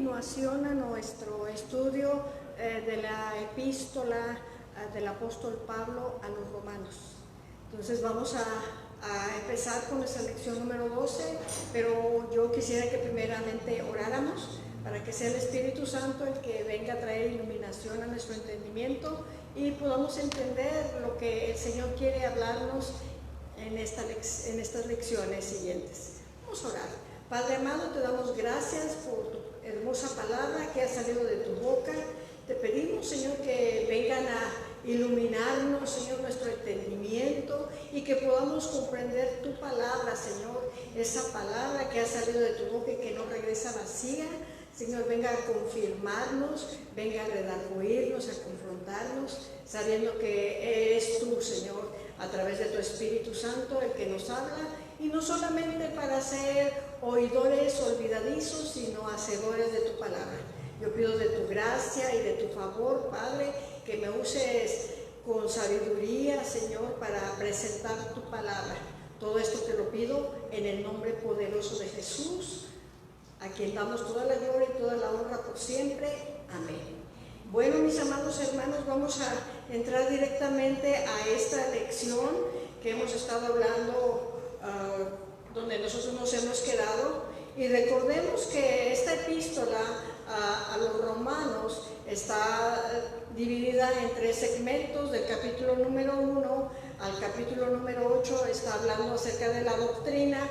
continuación a nuestro estudio de la epístola del apóstol Pablo a los romanos. Entonces vamos a empezar con nuestra lección número 12, pero yo quisiera que primeramente oráramos para que sea el Espíritu Santo el que venga a traer iluminación a nuestro entendimiento y podamos entender lo que el Señor quiere hablarnos en estas lecciones siguientes. Vamos a orar. Padre amado, te damos gracias por tu hermosa palabra que ha salido de tu boca. Te pedimos, Señor, que vengan a iluminarnos, Señor, nuestro entendimiento y que podamos comprender tu palabra, Señor, esa palabra que ha salido de tu boca y que no regresa vacía. Señor, venga a confirmarnos, venga a redarguirnos, a confrontarnos, sabiendo que eres tú, Señor, a través de tu Espíritu Santo, el que nos habla, y no solamente para ser oidores olvidadizos, sino hacedores de tu palabra. Yo pido de tu gracia y de tu favor, Padre, que me uses con sabiduría, Señor, para presentar tu palabra. Todo esto te lo pido en el nombre poderoso de Jesús, a quien damos toda la gloria y toda la honra por siempre. Amén. Bueno, mis amados hermanos, vamos a entrar directamente a esta lección que hemos estado hablando, donde nosotros nos hemos quedado. Y recordemos que esta epístola a los romanos está dividida en 3 segmentos. Del capítulo número 1 al capítulo número 8 está hablando acerca de la doctrina.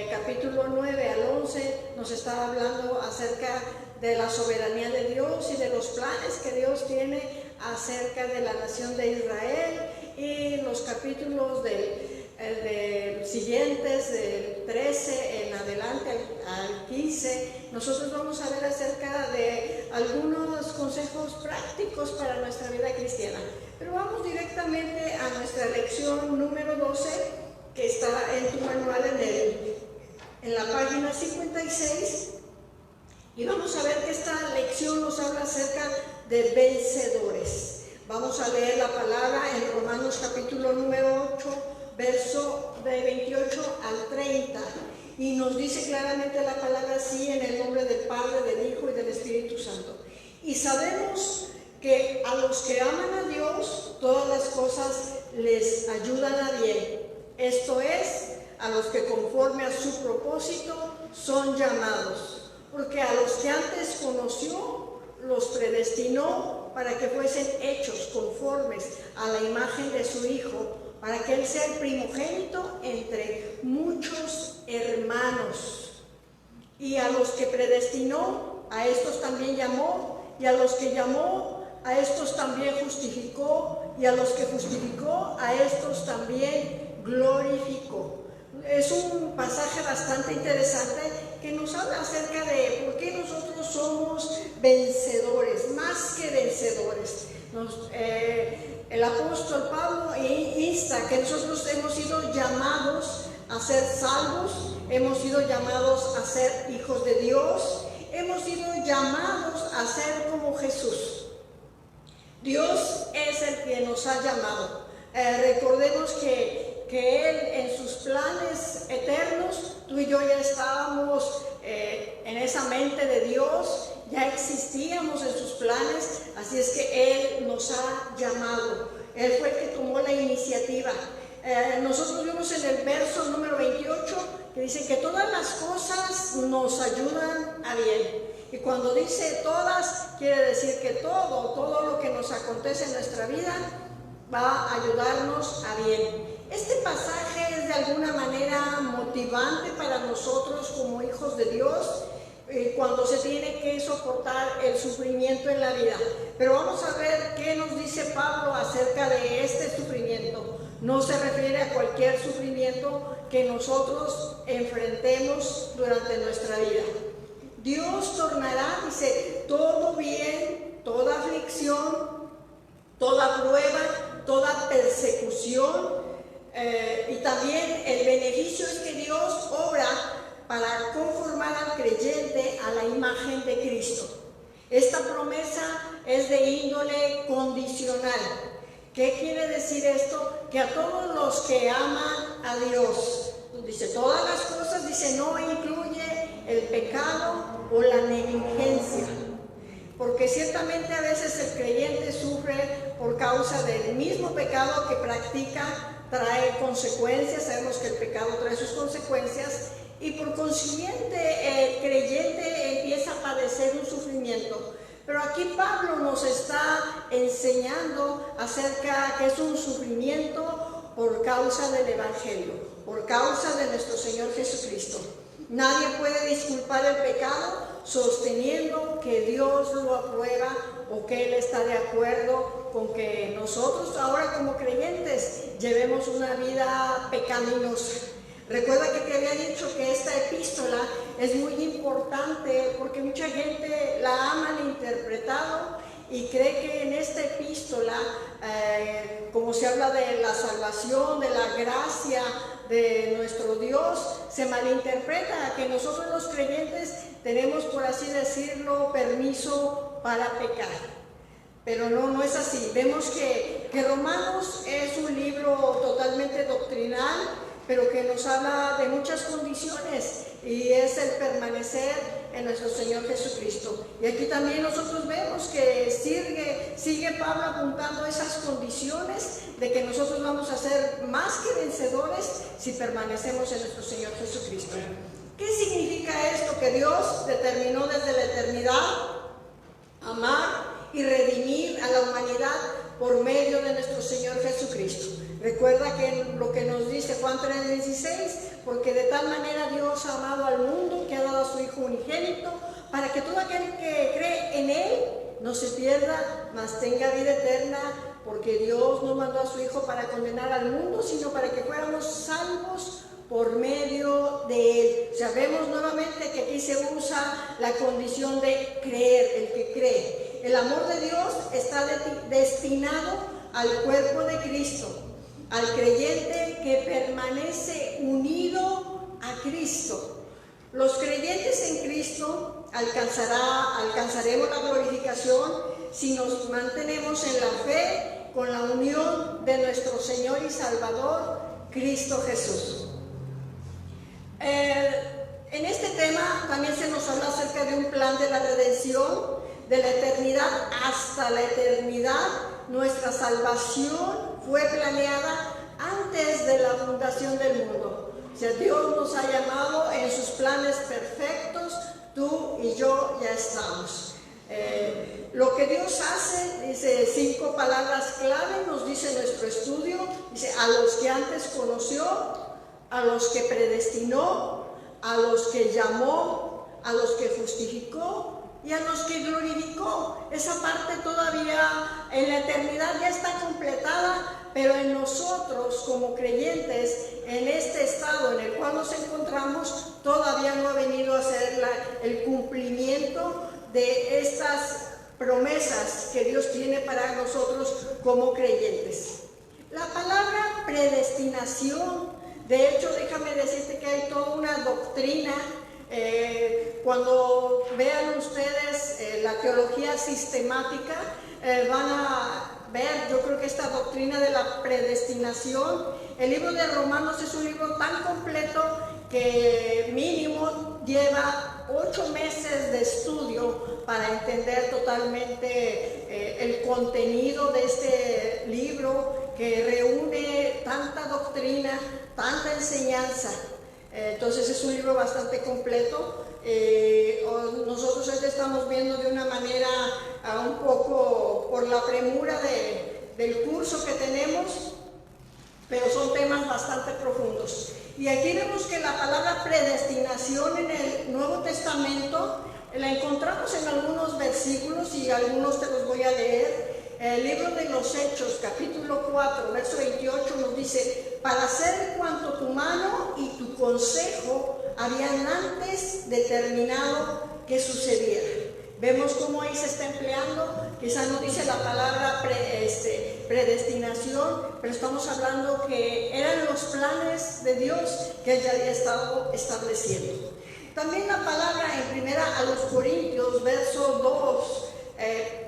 Capítulo 9 al 11 nos está hablando acerca de la soberanía de Dios y de los planes que Dios tiene acerca de la nación de Israel, y los capítulos siguientes, del 13 en adelante al 15, nosotros vamos a ver acerca de algunos consejos prácticos para nuestra vida cristiana. Pero vamos directamente a nuestra lección número 12, que está en tu manual en la página 56, y vamos a ver que esta lección nos habla acerca de vencedores. Vamos a leer la palabra en Romanos capítulo número 8, verso de 28 al 30, y nos dice claramente la palabra así: en el nombre del Padre, del Hijo y del Espíritu Santo. Y sabemos que a los que aman a Dios, todas las cosas les ayudan a bien. Esto es, a los que conforme a su propósito son llamados. Porque a los que antes conoció, los predestinó para que fuesen hechos conformes a la imagen de su Hijo, para que Él sea el primogénito entre muchos hermanos. Y a los que predestinó, a estos también llamó, y a los que llamó, a estos también justificó, y a los que justificó, a estos también glorificó. Es un pasaje bastante interesante que nos habla acerca de por qué nosotros somos vencedores, más que vencedores. El apóstol Pablo insta que nosotros hemos sido llamados a ser salvos, hemos sido llamados a ser hijos de Dios, hemos sido llamados a ser como Jesús. Dios es el que nos ha llamado. Recordemos que Él, en sus planes eternos, tú y yo ya estábamos en esa mente de Dios, ya existíamos en sus planes, así es que Él nos ha llamado. Él fue el que tomó la iniciativa. Nosotros vimos en el verso número 28 que dice que todas las cosas nos ayudan a bien. Y cuando dice todas, quiere decir que todo lo que nos acontece en nuestra vida va a ayudarnos a bien. Este pasaje es de alguna manera motivante para nosotros como hijos de Dios cuando se tiene que soportar el sufrimiento en la vida. Pero vamos a ver qué nos dice Pablo acerca de este sufrimiento. No se refiere a cualquier sufrimiento que nosotros enfrentemos durante nuestra vida. Dios tornará, dice, todo bien, toda aflicción, toda prueba, toda persecución, y también el beneficio es que Dios obra para conformar al creyente a la imagen de Cristo. Esta promesa es de índole condicional. ¿Qué quiere decir esto? Que a todos los que aman a Dios, dice todas las cosas, dice no incluye el pecado o la negligencia. porque ciertamente a veces el creyente sufre por causa del mismo pecado que practica, trae consecuencias, sabemos que el pecado trae sus consecuencias, y por consiguiente el creyente empieza a padecer un sufrimiento. Pero aquí Pablo nos está enseñando acerca que es un sufrimiento por causa del Evangelio, por causa de nuestro Señor Jesucristo. Nadie puede disculpar el pecado sosteniendo que Dios lo aprueba o que Él está de acuerdo con que nosotros ahora como creyentes llevemos una vida pecaminosa. Recuerda que te había dicho que esta epístola es muy importante porque mucha gente la ha malinterpretado y cree que en esta epístola, como se habla de la salvación, de la gracia de nuestro Dios, se malinterpreta que nosotros los creyentes tenemos, por así decirlo, permiso para pecar. Pero no es así. Vemos que Romanos es un libro totalmente doctrinal, pero que nos habla de muchas condiciones y es el permanecer en nuestro Señor Jesucristo. Y aquí también nosotros vemos que sigue Pablo apuntando a esas condiciones de que nosotros vamos a ser más que vencedores si permanecemos en nuestro Señor Jesucristo. ¿Qué significa esto? Que Dios determinó desde la eternidad amar y redimir a la humanidad por medio de nuestro Señor Jesucristo. Recuerda que lo que nos dice Juan 3:16, porque de tal manera Dios ha amado al mundo que ha dado a su Hijo unigénito, para que todo aquel que cree en Él no se pierda, mas tenga vida eterna, porque Dios no mandó a su Hijo para condenar al mundo, sino para que fuéramos salvos por medio de Él. Sabemos nuevamente que aquí se usa la condición de creer, el que cree. El amor de Dios está destinado al cuerpo de Cristo, al creyente que permanece unido a Cristo. Los creyentes en Cristo alcanzaremos la glorificación si nos mantenemos en la fe con la unión de nuestro Señor y Salvador, Cristo Jesús. En este tema también se nos habla acerca de un plan de la redención, de la eternidad hasta la eternidad. Nuestra salvación fue planeada antes de la fundación del mundo. O sea, Dios nos ha llamado en sus planes perfectos, tú y yo ya estamos. Lo que Dios hace, dice 5 palabras clave, nos dice nuestro estudio, dice a los que antes conoció, a los que predestinó, a los que llamó, a los que justificó y a los que glorificó. Esa parte todavía en la eternidad ya está completada, pero en nosotros como creyentes, en este estado en el cual nos encontramos, todavía no ha venido a ser el cumplimiento de estas promesas que Dios tiene para nosotros como creyentes. La palabra predestinación, de hecho, déjame decirte que hay toda una doctrina. Cuando vean ustedes la teología sistemática, van a ver, yo creo que esta doctrina de la predestinación, el libro de Romanos es un libro tan completo que mínimo lleva 8 meses de estudio para entender totalmente el contenido de este libro que reúne tanta doctrina, tanta enseñanza. Entonces es un libro bastante completo. Nosotros estamos viendo de una manera un poco por la premura del curso que tenemos, pero son temas bastante profundos. Y aquí vemos que la palabra predestinación en el Nuevo Testamento la encontramos en algunos versículos y algunos te los voy a leer. El libro de los Hechos, capítulo 4, verso 28 nos dice: para hacer cuanto tu mano y tu consejo habían antes determinado que sucediera. Vemos cómo ahí se está empleando, quizás no dice la palabra predestinación, pero estamos hablando que eran los planes de Dios que Él ya había estado estableciendo. También la palabra en primera a los Corintios,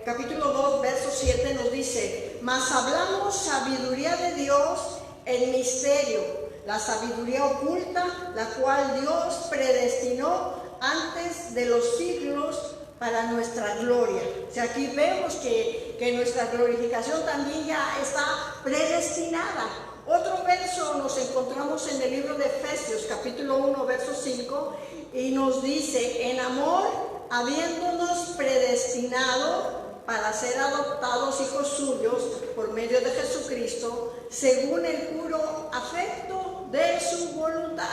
capítulo 2, verso 7 nos dice: mas hablamos sabiduría de Dios en misterio, la sabiduría oculta, la cual Dios predestinó antes de los siglos para nuestra gloria. O sea, aquí vemos que nuestra glorificación también ya está predestinada. Otro verso nos encontramos en el libro de Efesios, capítulo 1, verso 5, y nos dice: en amor, habiéndonos predestinado para ser adoptados hijos suyos por medio de Jesucristo, según el puro afecto de su voluntad.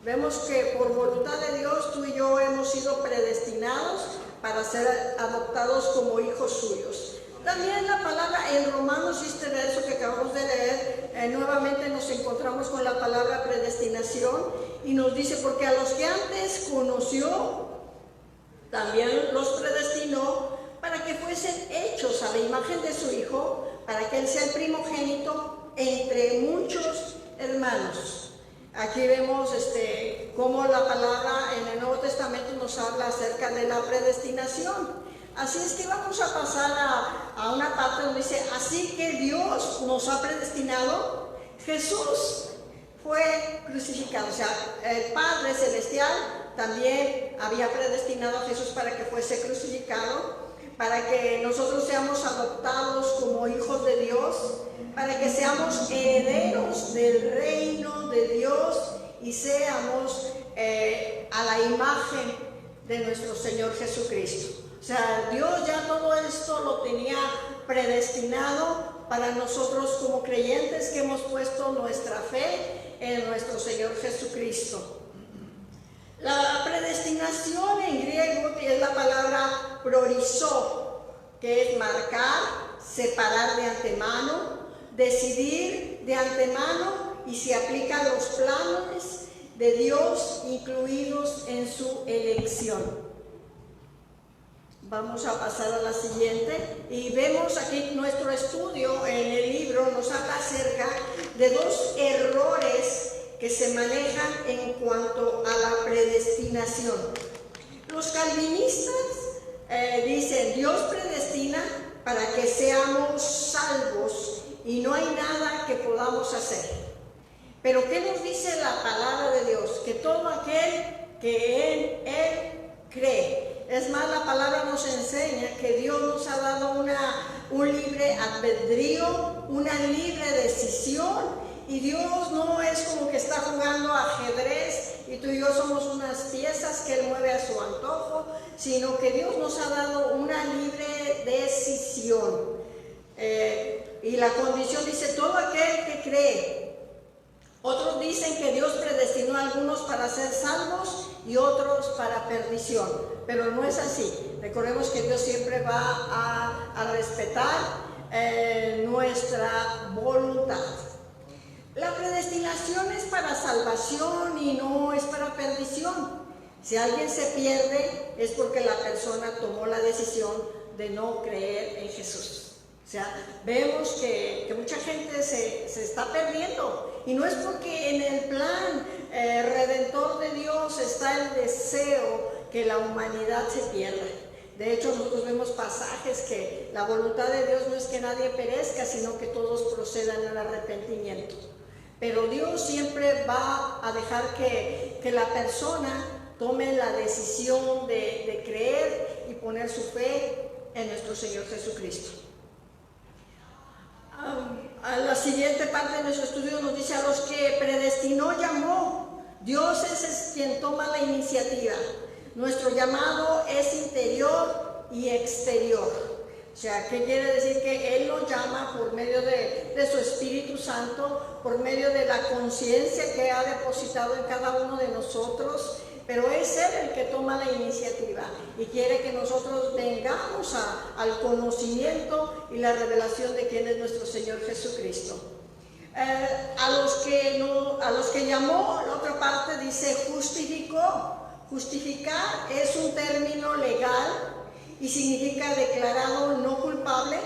Vemos que por voluntad de Dios tú y yo hemos sido predestinados para ser adoptados como hijos suyos. También la palabra en Romanos, este verso que acabamos de leer, nuevamente nos encontramos con la palabra predestinación y nos dice: porque a los que antes conoció, también los predestinó para que fuesen hechos a la imagen de su Hijo, para que Él sea el primogénito entre muchos hermanos. Aquí vemos cómo la palabra en el Nuevo Testamento nos habla acerca de la predestinación. Así es que vamos a pasar a una parte donde dice: así que Dios nos ha predestinado. Jesús fue crucificado, o sea, el Padre Celestial también había predestinado a Jesús para que fuese crucificado, para que nosotros seamos adoptados como hijos de Dios, para que seamos herederos del reino de Dios y seamos a la imagen de nuestro Señor Jesucristo. O sea, Dios ya todo esto lo tenía predestinado para nosotros como creyentes que hemos puesto nuestra fe en nuestro Señor Jesucristo. La predestinación en griego es la palabra prorizó, que es marcar, separar de antemano, decidir de antemano, y se aplica a los planes de Dios incluidos en su elección. Vamos a pasar a la siguiente y vemos aquí nuestro estudio en el libro nos habla acerca de dos errores que se manejan en cuanto a la predestinación. Los calvinistas dicen: Dios predestina para que seamos salvos y no hay nada que podamos hacer. Pero ¿qué nos dice la palabra de Dios? Que todo aquel que en Él cree. Es más, la palabra nos enseña que Dios nos ha dado un libre albedrío, una libre decisión, y Dios no es como que está jugando ajedrez y tú y yo somos unas piezas que Él mueve a su antojo, sino que Dios nos ha dado una libre decisión. Y la condición dice: todo aquel que cree. Otros dicen que Dios predestinó a algunos para ser salvos y otros para perdición, pero no es así. Recordemos que Dios siempre va a respetar nuestra voluntad. La predestinación es para salvación y no es para perdición. Si alguien se pierde es porque la persona tomó la decisión de no creer en Jesús. O sea, vemos que mucha gente se está perdiendo, y no es porque en el plan redentor de Dios está el deseo que la humanidad se pierda. De hecho, nosotros vemos pasajes que la voluntad de Dios no es que nadie perezca, sino que todos procedan al arrepentimiento. Pero Dios siempre va a dejar que la persona tome la decisión de creer y poner su fe en nuestro Señor Jesucristo. A la siguiente parte de nuestro estudio nos dice: a los que predestinó llamó. Dios es quien toma la iniciativa. Nuestro llamado es interior y exterior. O sea, ¿qué quiere decir? Que Él nos llama por medio de su Espíritu Santo, por medio de la conciencia que ha depositado en cada uno de nosotros, pero es Él el que toma la iniciativa y quiere que nosotros vengamos al conocimiento y la revelación de quién es nuestro Señor Jesucristo. A los que llamó, la otra parte dice justificó. Justificar es un término legal y significa declarado no culpable.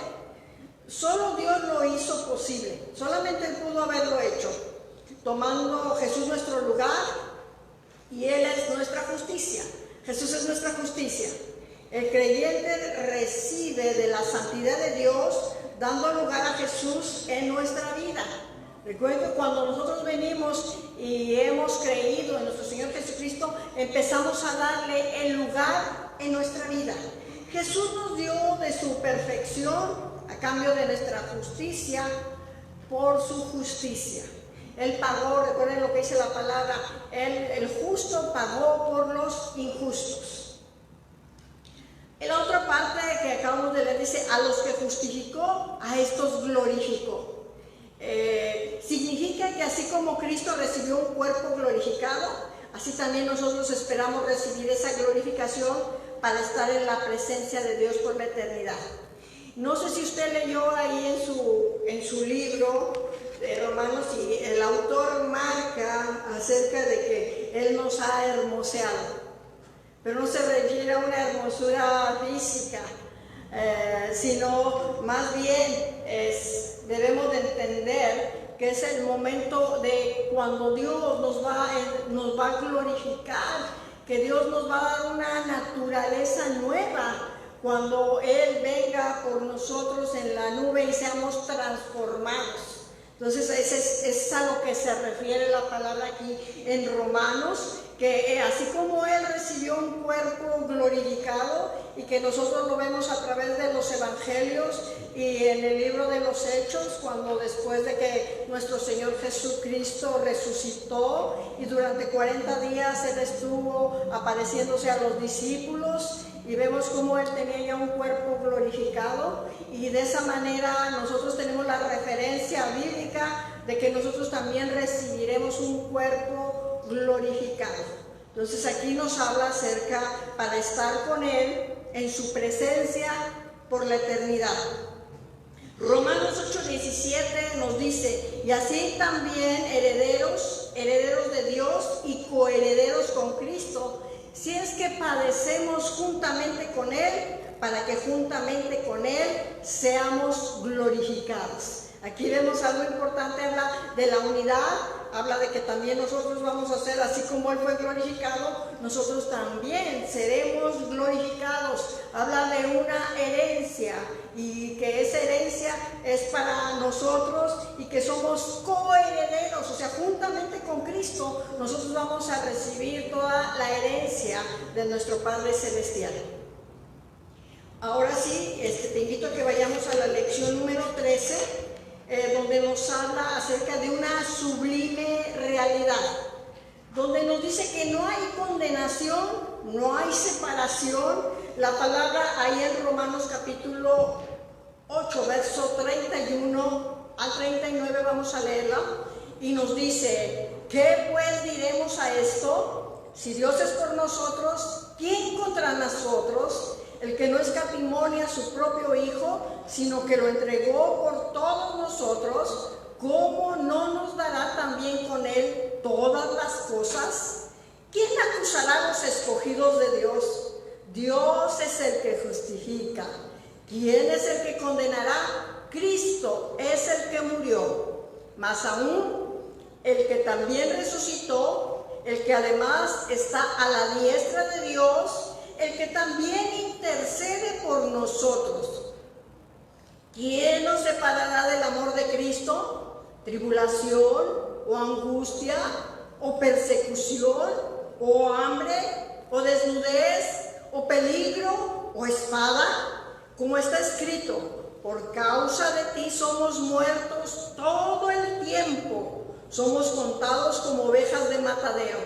Solo Dios lo hizo posible, solamente Él pudo haberlo hecho, tomando Jesús nuestro lugar, y Él es nuestra justicia. Jesús es nuestra justicia. El creyente recibe de la santidad de Dios, dando lugar a Jesús en nuestra vida. Recuerden, cuando nosotros venimos y hemos creído en nuestro Señor Jesucristo, empezamos a darle el lugar en nuestra vida. Jesús nos dio de su perfección a cambio de nuestra justicia por su justicia. Él pagó, recuerden lo que dice la palabra, el justo pagó por los injustos. En la otra parte que acabamos de leer dice, a los que justificó, a estos glorificó. Significa que así como Cristo recibió un cuerpo glorificado, así también nosotros esperamos recibir esa glorificación para estar en la presencia de Dios por la eternidad. No sé si usted leyó ahí en su libro de Romanos, y el autor marca acerca de que Él nos ha hermoseado, pero no se refiere a una hermosura física, sino más bien debemos de entender que es el momento de cuando Dios nos va a glorificar, que Dios nos va a dar una naturaleza nueva, cuando Él venga por nosotros en la nube y seamos transformados. Entonces es a lo que se refiere la palabra aquí en Romanos, que así como Él recibió un cuerpo glorificado y que nosotros lo vemos a través de los evangelios y en el libro de los Hechos, cuando después de que nuestro Señor Jesucristo resucitó y durante 40 días Él estuvo apareciéndose a los discípulos, y vemos cómo Él tenía ya un cuerpo glorificado, y de esa manera nosotros tenemos la referencia bíblica de que nosotros también recibiremos un cuerpo glorificado. Entonces aquí nos habla acerca para estar con Él en su presencia por la eternidad. Romanos 8:17 nos dice, y así también herederos de Dios y coherederos con Cristo, si es que padecemos juntamente con Él, para que juntamente con Él seamos glorificados. Aquí vemos algo importante, habla de la unidad, habla de que también nosotros vamos a ser, así como Él fue glorificado, nosotros también seremos glorificados. Habla de una herencia, y que esa herencia es para nosotros y que somos coherederos, o sea, juntamente con Cristo nosotros vamos a recibir toda la herencia de nuestro Padre Celestial. Ahora sí, te invito a que vayamos a la lección número 13, donde nos habla acerca de una sublime realidad, donde nos dice que no hay condenación, no hay separación. La palabra ahí en Romanos capítulo 8, verso 31 al 39, vamos a leerla, y nos dice, ¿qué pues diremos a esto? Si Dios es por nosotros, ¿quién contra nosotros? El que no escatimó a su propio Hijo, sino que lo entregó por todos nosotros, ¿cómo no nos dará también con Él todas las cosas? ¿Quién acusará a los escogidos de Dios? Dios es el que justifica. ¿Quién es el que condenará? Cristo es el que murió, más aún el que también resucitó, el que además está a la diestra de Dios, el que también intercede por nosotros. ¿Quién nos separará del amor de Cristo? ¿Tribulación o angustia o persecución o hambre o desnudez o peligro o espada? Como está escrito, por causa de ti somos muertos todo el tiempo, somos contados como ovejas de matadero.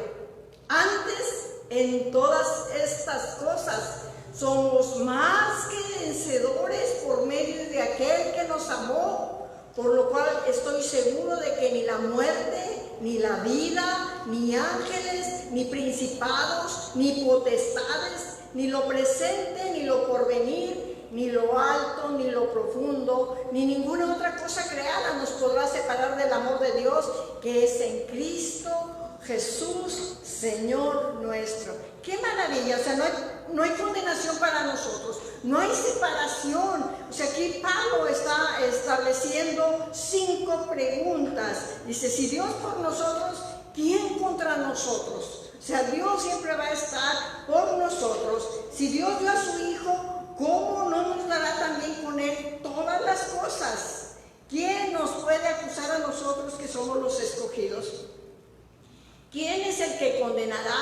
Antes, en todas estas cosas, somos más que vencedores por medio de aquel que nos amó, por lo cual estoy seguro de que ni la muerte, ni la vida, ni ángeles, ni principados, ni potestades, ni lo presente, ni lo porvenir, ni lo alto, ni lo profundo, ni ninguna otra cosa creada nos podrá separar del amor de Dios que es en Cristo Jesús, Señor nuestro. ¡Qué maravilla! O sea, no hay condenación para nosotros, no hay separación. O sea, aquí Pablo está estableciendo 5 preguntas. Dice, si Dios por nosotros, ¿quién contra nosotros? O sea, Dios siempre va a estar por nosotros. Si Dios dio a su Hijo, ¿cómo no nos dará también con Él todas las cosas? ¿Quién nos puede acusar a nosotros que somos los escogidos? ¿Quién es el que condenará?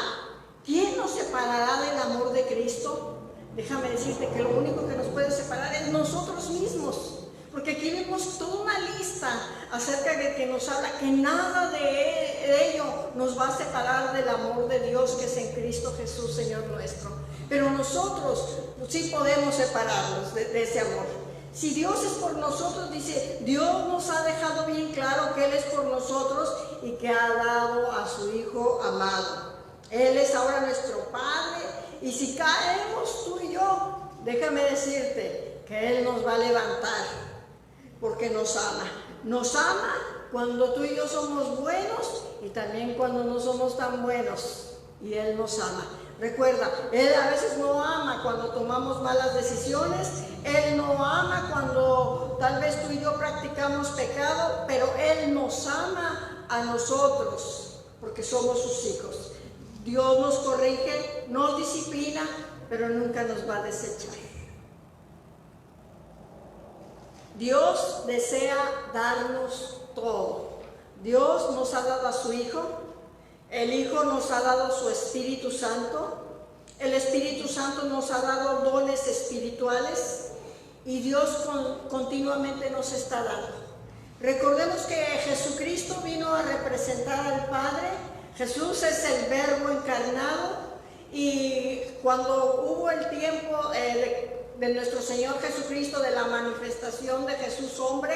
¿Quién nos separará del amor de Cristo? déjame decirte que lo único que nos puede separar es nosotros mismos. Porque aquí vemos toda una lista acerca de que nos habla que nada de ello nos va a separar del amor de Dios que es en Cristo Jesús, Señor nuestro. Pero nosotros sí podemos separarnos de ese amor. Si Dios es por nosotros, dice, Dios nos ha dejado bien claro que Él es por nosotros y que ha dado a su Hijo amado. Él es ahora nuestro Padre, y si caemos tú y yo, déjame decirte que Él nos va a levantar. Porque nos ama. Nos ama cuando tú y yo somos buenos y también cuando no somos tan buenos. Y Él nos ama. Recuerda, Él a veces no ama cuando tomamos malas decisiones. Él no ama cuando tal vez tú y yo practicamos pecado. Pero Él nos ama a nosotros porque somos sus hijos. Dios nos corrige, nos disciplina, pero nunca nos va a desechar. Dios desea darnos todo. Dios nos ha dado a su Hijo. El Hijo nos ha dado su Espíritu Santo. El Espíritu Santo nos ha dado dones espirituales. Y Dios continuamente nos está dando. Recordemos que Jesucristo vino a representar al Padre. Jesús es el Verbo encarnado. Y cuando hubo el tiempo de nuestro Señor Jesucristo, de la manifestación de Jesús hombre,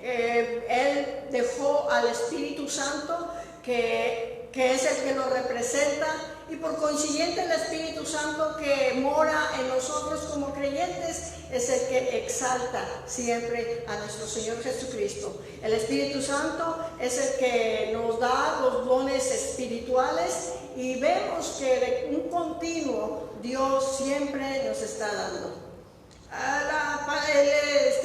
Él dejó al Espíritu Santo, que es el que nos representa, y por consiguiente el Espíritu Santo que mora en nosotros como creyentes es el que exalta siempre a nuestro Señor Jesucristo. El Espíritu Santo es el que nos da los dones espirituales, y vemos que de un continuo Dios siempre nos está dando.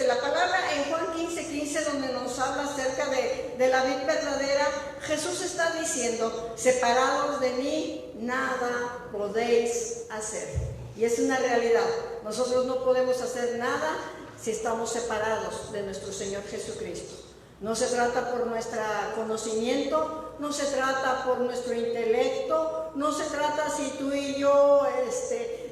La palabra en Juan 15:15, donde nos habla acerca de la vid verdadera, Jesús está diciendo, separados de mí, nada podéis hacer. Y es una realidad. Nosotros no podemos hacer nada si estamos separados de nuestro Señor Jesucristo. No se trata por nuestro conocimiento, no se trata por nuestro intelecto, no se trata si tú y yo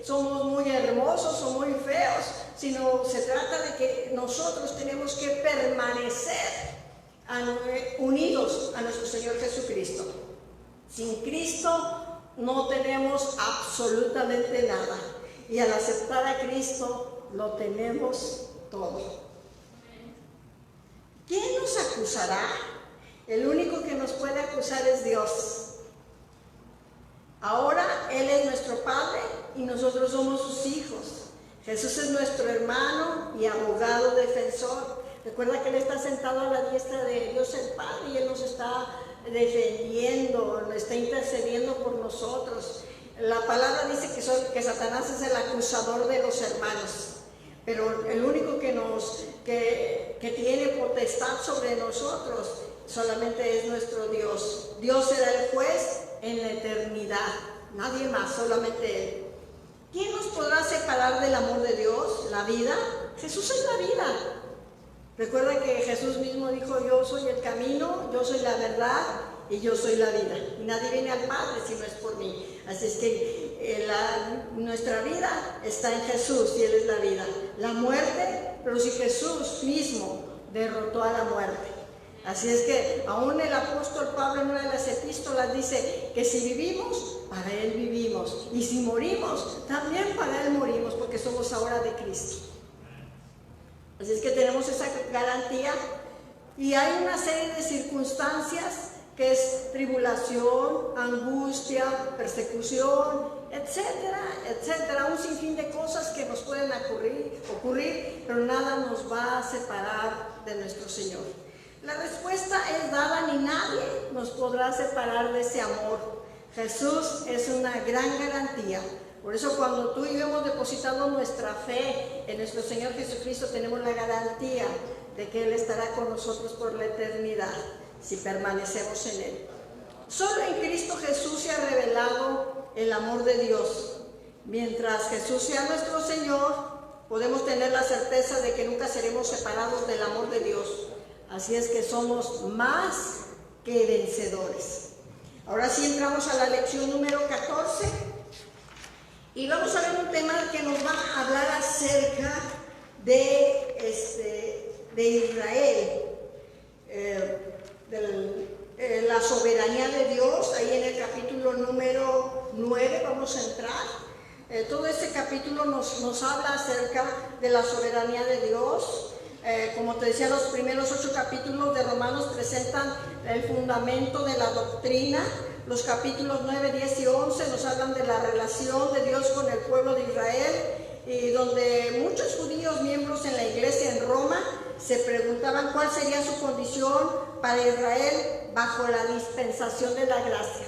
somos muy hermosos o muy feos, sino se trata de que nosotros tenemos que permanecer unidos a nuestro Señor Jesucristo. Sin Cristo no tenemos absolutamente nada, y al aceptar a Cristo lo tenemos todo. ¿Quién nos acusará? El único que nos puede acusar es Dios. Ahora Él es nuestro Padre y nosotros somos sus hijos. Jesús es nuestro hermano y abogado defensor. Recuerda que Él está sentado a la diestra de Dios el Padre, y Él nos está defendiendo, nos está intercediendo por nosotros. La palabra dice que Satanás es el acusador de los hermanos. Pero el único que tiene potestad sobre nosotros solamente es nuestro Dios. Dios será el juez en la eternidad, nadie más, solamente Él. ¿Quién nos podrá separar del amor de Dios? ¿La vida? Jesús es la vida. Recuerda que Jesús mismo dijo, yo soy el camino, yo soy la verdad y yo soy la vida. Y nadie viene al Padre si no es por mí. Así es que nuestra vida está en Jesús, y Él es la vida. La muerte, pero si Jesús mismo derrotó a la muerte. Así es que aún el apóstol Pablo en una de las epístolas dice que si vivimos, para Él vivimos. Y si morimos, también para Él morimos, porque somos ahora de Cristo. Así es que tenemos esa garantía. Y hay una serie de circunstancias que es tribulación, angustia, persecución, etcétera, etcétera, un sinfín de cosas que nos pueden ocurrir, pero nada nos va a separar de nuestro Señor. La respuesta es dada, ni nadie nos podrá separar de ese amor. Jesús es una gran garantía. Por eso cuando tú y yo hemos depositado nuestra fe en nuestro Señor Jesucristo, tenemos la garantía de que Él estará con nosotros por la eternidad, si permanecemos en Él. Solo en Cristo Jesús se ha revelado el amor de Dios. Mientras Jesús sea nuestro Señor, podemos tener la certeza de que nunca seremos separados del amor de Dios. Así es que somos más que vencedores. Ahora sí entramos a la lección número 14. Y vamos a ver un tema que nos va a hablar acerca de Israel, la soberanía de Dios. Ahí en el capítulo número 9 vamos a entrar. Todo este capítulo nos habla acerca de la soberanía de Dios. Como te decía, los primeros 8 capítulos de Romanos presentan el fundamento de la doctrina. Los capítulos 9, 10 y 11 nos hablan de la relación de Dios con el pueblo de Israel, y donde muchos judíos miembros en la iglesia en Roma se preguntaban cuál sería su condición para Israel bajo la dispensación de la gracia.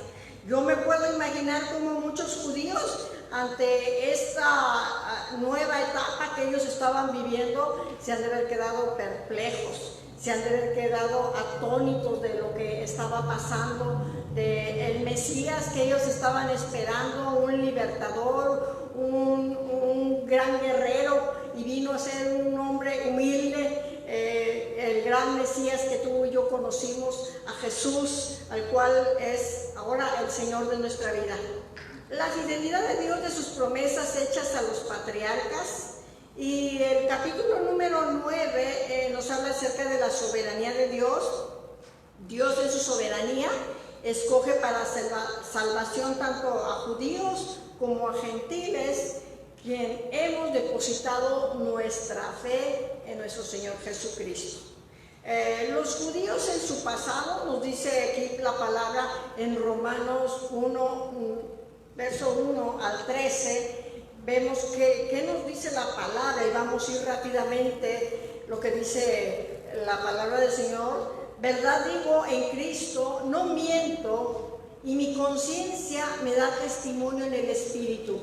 Yo me puedo imaginar cómo muchos judíos, ante esta nueva etapa que ellos estaban viviendo, se han de haber quedado perplejos, se han de haber quedado atónitos de lo que estaba pasando, del Mesías que ellos estaban esperando, un libertador, un gran guerrero, y vino a ser un hombre humilde, el gran Mesías que tú y yo conocimos, a Jesús, al cual es ahora el Señor de nuestra vida. La fidelidad de Dios, de sus promesas hechas a los patriarcas. Y el capítulo número 9 nos habla acerca de la soberanía de Dios. Dios en su soberanía escoge para salvación tanto a judíos como a gentiles, quien hemos depositado nuestra fe en nuestro Señor Jesucristo. Los judíos en su pasado, nos dice aquí la palabra en Romanos 1, verso 1 al 13, vemos que nos dice la palabra, y vamos a ir rápidamente lo que dice la palabra del Señor. Verdad digo en Cristo, no miento, y mi conciencia me da testimonio en el Espíritu,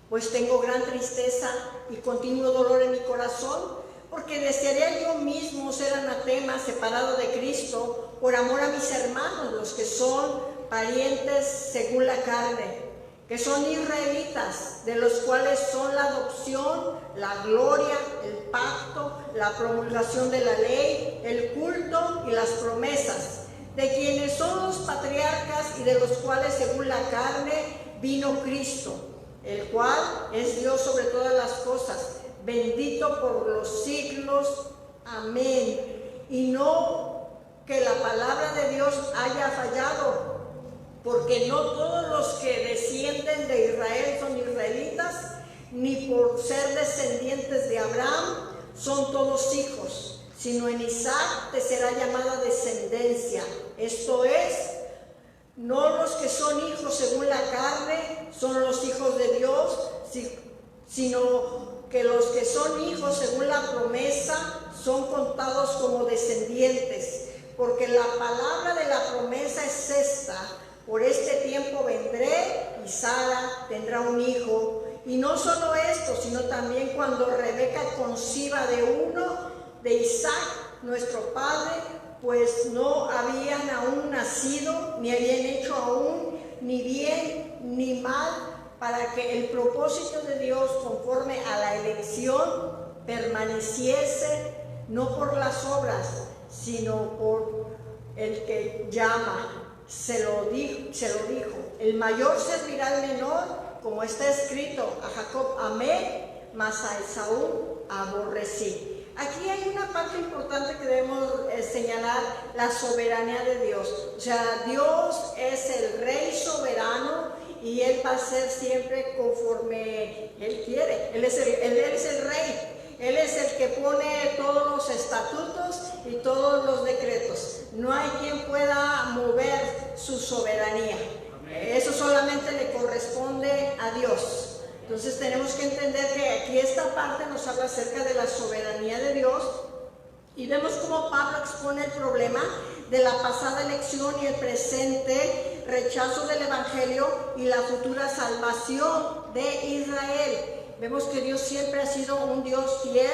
pues tengo gran tristeza y continuo dolor en mi corazón, porque desearía yo mismo ser anatema, separado de Cristo, por amor a mis hermanos, los que son parientes según la carne, que son israelitas, de los cuales son la adopción, la gloria, el pacto, la promulgación de la ley, el culto y las promesas, de quienes son los patriarcas y de los cuales según la carne vino Cristo, el cual es Dios sobre todas las cosas, bendito por los siglos. Amén. Y no que la palabra de Dios haya fallado, porque no todos los que descienden de Israel son israelitas, ni por ser descendientes de Abraham son todos hijos, sino en Isaac te será llamada descendencia. Esto es, no los que son hijos según la carne son los hijos de Dios, sino que los que son hijos según la promesa son contados como descendientes, porque la palabra de la promesa es esta: por este tiempo vendré y Sara tendrá un hijo. Y no solo esto, sino también cuando Rebeca conciba de uno, de Isaac, nuestro padre, pues no habían aún nacido, ni habían hecho aún ni bien ni mal, para que el propósito de Dios conforme a la elección permaneciese, no por las obras, sino por el que llama. Se lo dijo, el mayor servirá al menor, como está escrito: a Jacob amé, mas a Esaú aborrecí. Aquí hay una parte importante que debemos señalar: la soberanía de Dios. O sea, Dios es el Rey soberano, y Él va a ser siempre conforme Él quiere. Él es el Rey. Él es el que pone todos los estatutos y todos los decretos. No hay quien pueda mover su soberanía. Eso solamente le corresponde a Dios. Entonces tenemos que entender que aquí esta parte nos habla acerca de la soberanía de Dios, y vemos cómo Pablo expone el problema de la pasada elección y el presente rechazo del Evangelio y la futura salvación de Israel. Vemos que Dios siempre ha sido un Dios fiel,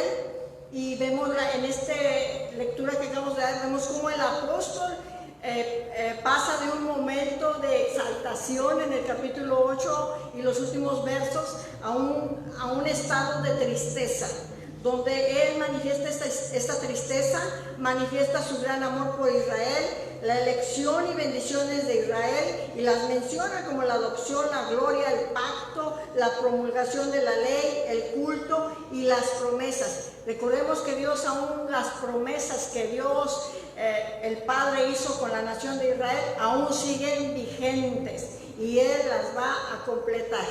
y vemos en esta lectura que acabamos de dar, vemos cómo el apóstol pasa de un momento de exaltación en el capítulo 8 y los últimos versos a un estado de tristeza, donde Él manifiesta esta tristeza, manifiesta su gran amor por Israel, la elección y bendiciones de Israel, y las menciona como la adopción, la gloria, el pacto, la promulgación de la ley, el culto y las promesas. Recordemos que Dios, aún las promesas que Dios, el Padre, hizo con la nación de Israel, aún siguen vigentes y Él las va a completar.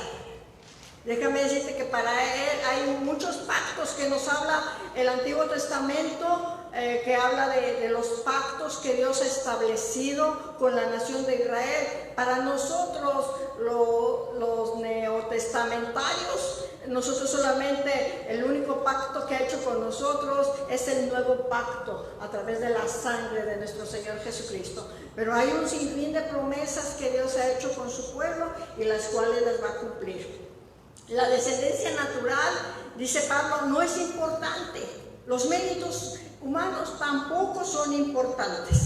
Déjame decirte que para Él hay muchos pactos que nos habla el Antiguo Testamento, que habla de los pactos que Dios ha establecido con la nación de Israel. Para nosotros, los neotestamentarios, nosotros solamente el único pacto que ha hecho con nosotros es el nuevo pacto a través de la sangre de nuestro Señor Jesucristo. Pero hay un sinfín de promesas que Dios ha hecho con su pueblo y las cuales las va a cumplir. La descendencia natural, dice Pablo, no es importante. Los méritos humanos tampoco son importantes.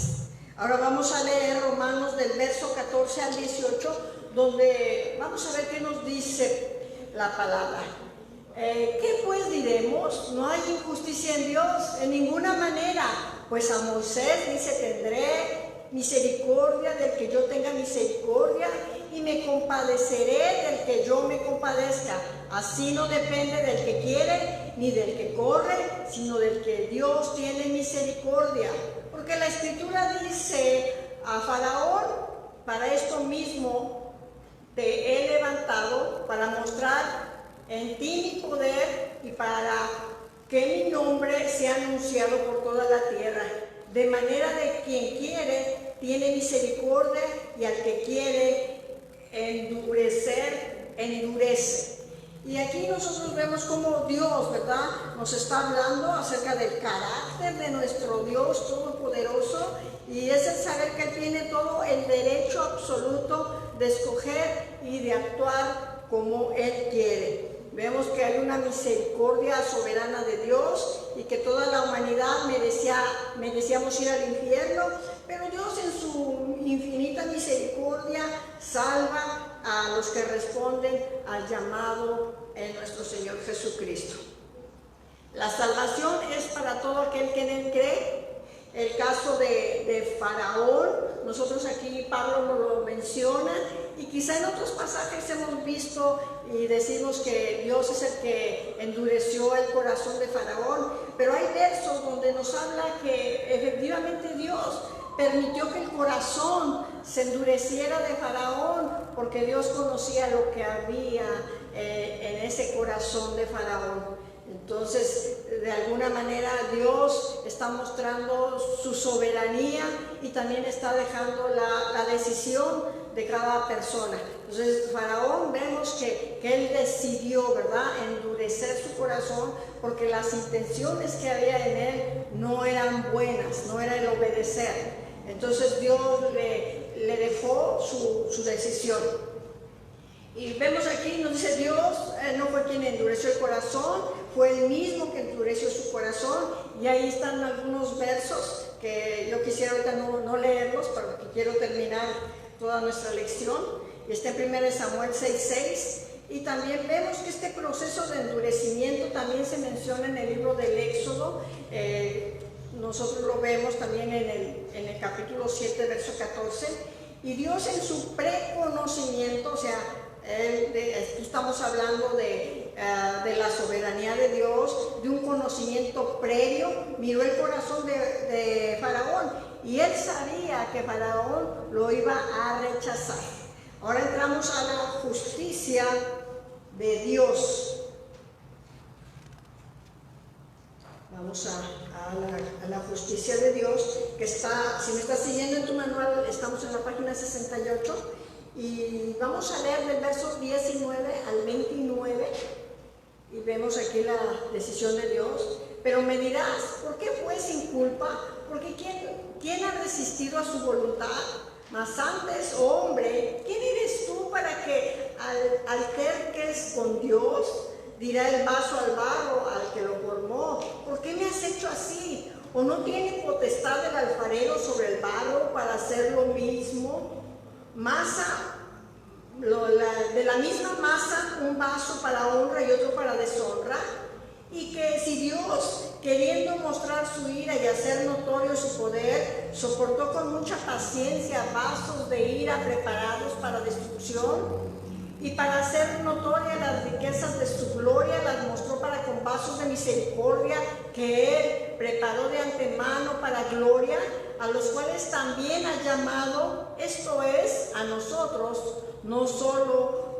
Ahora vamos a leer Romanos del verso 14 al 18, donde vamos a ver qué nos dice la palabra. ¿Qué pues diremos? ¿No hay injusticia en Dios? En ninguna manera. Pues a Moisés dice, tendré misericordia del que yo tenga misericordia, y me compadeceré del que yo me compadezca. Así no depende del que quiere ni del que corre, sino del que Dios tiene misericordia. Porque la Escritura dice a Faraón, para esto mismo te he levantado, para mostrar en ti mi poder y para que mi nombre sea anunciado por toda la tierra. De manera de quien quiere tiene misericordia, y al que quiere endurecer, endurece. Y aquí nosotros vemos cómo Dios, ¿verdad?, nos está hablando acerca del carácter de nuestro Dios todopoderoso, y es el saber que Él tiene todo el derecho absoluto de escoger y de actuar como Él quiere. Vemos que hay una misericordia soberana de Dios y que toda la humanidad merecíamos ir al infierno, pero Dios en su infinita misericordia salva a los que responden al llamado en nuestro Señor Jesucristo. La salvación es para todo aquel que en Él cree. El caso de Faraón, nosotros aquí Pablo nos lo menciona, y quizá en otros pasajes hemos visto y decimos que Dios es el que endureció el corazón de Faraón, pero hay versos donde nos habla que efectivamente Dios permitió que el corazón se endureciera de Faraón, porque Dios conocía lo que había en ese corazón de Faraón. Entonces, de alguna manera Dios está mostrando su soberanía y también está dejando la decisión de cada persona. Entonces, Faraón, vemos que él decidió, ¿verdad?, endurecer su corazón, porque las intenciones que había en él no eran buenas, no era el obedecer. Entonces Dios le dejó su decisión. Y vemos aquí, nos dice Dios, no fue quien endureció el corazón, fue Él mismo que endureció su corazón. Y ahí están algunos versos que yo quisiera ahorita no leerlos, porque quiero terminar toda nuestra lección. Y está en 1 Samuel 6:6. Y también vemos que este proceso de endurecimiento también se menciona en el libro del Éxodo. Nosotros lo vemos también en el capítulo 7, verso 14. Y Dios en su preconocimiento, o sea, aquí estamos hablando de la soberanía de Dios, de un conocimiento previo, miró el corazón de Faraón, y él sabía que Faraón lo iba a rechazar. Ahora entramos a la justicia de Dios. Vamos a la justicia de Dios, que está, si me estás siguiendo en tu manual, estamos en la página 68. Y vamos a leer del verso 19 al 29, y vemos aquí la decisión de Dios. Pero me dirás, ¿por qué fue sin culpa? Porque ¿quién ha resistido a su voluntad? Mas antes, oh hombre, ¿quién eres tú para que alterques con Dios? Dirá el vaso al barro, al que lo formó, ¿por qué me has hecho así? ¿O no tiene potestad el alfarero sobre el barro para hacer lo mismo? Masa, de la misma masa, un vaso para honra y otro para deshonra. Y que si Dios queriendo mostrar su ira y hacer notorio su poder, soportó con mucha paciencia vasos de ira preparados para destrucción, y para hacer notoria las riquezas de su gloria las mostró para con vasos de misericordia que Él preparó de antemano para gloria, a los cuales también ha llamado, esto es, a nosotros, no solo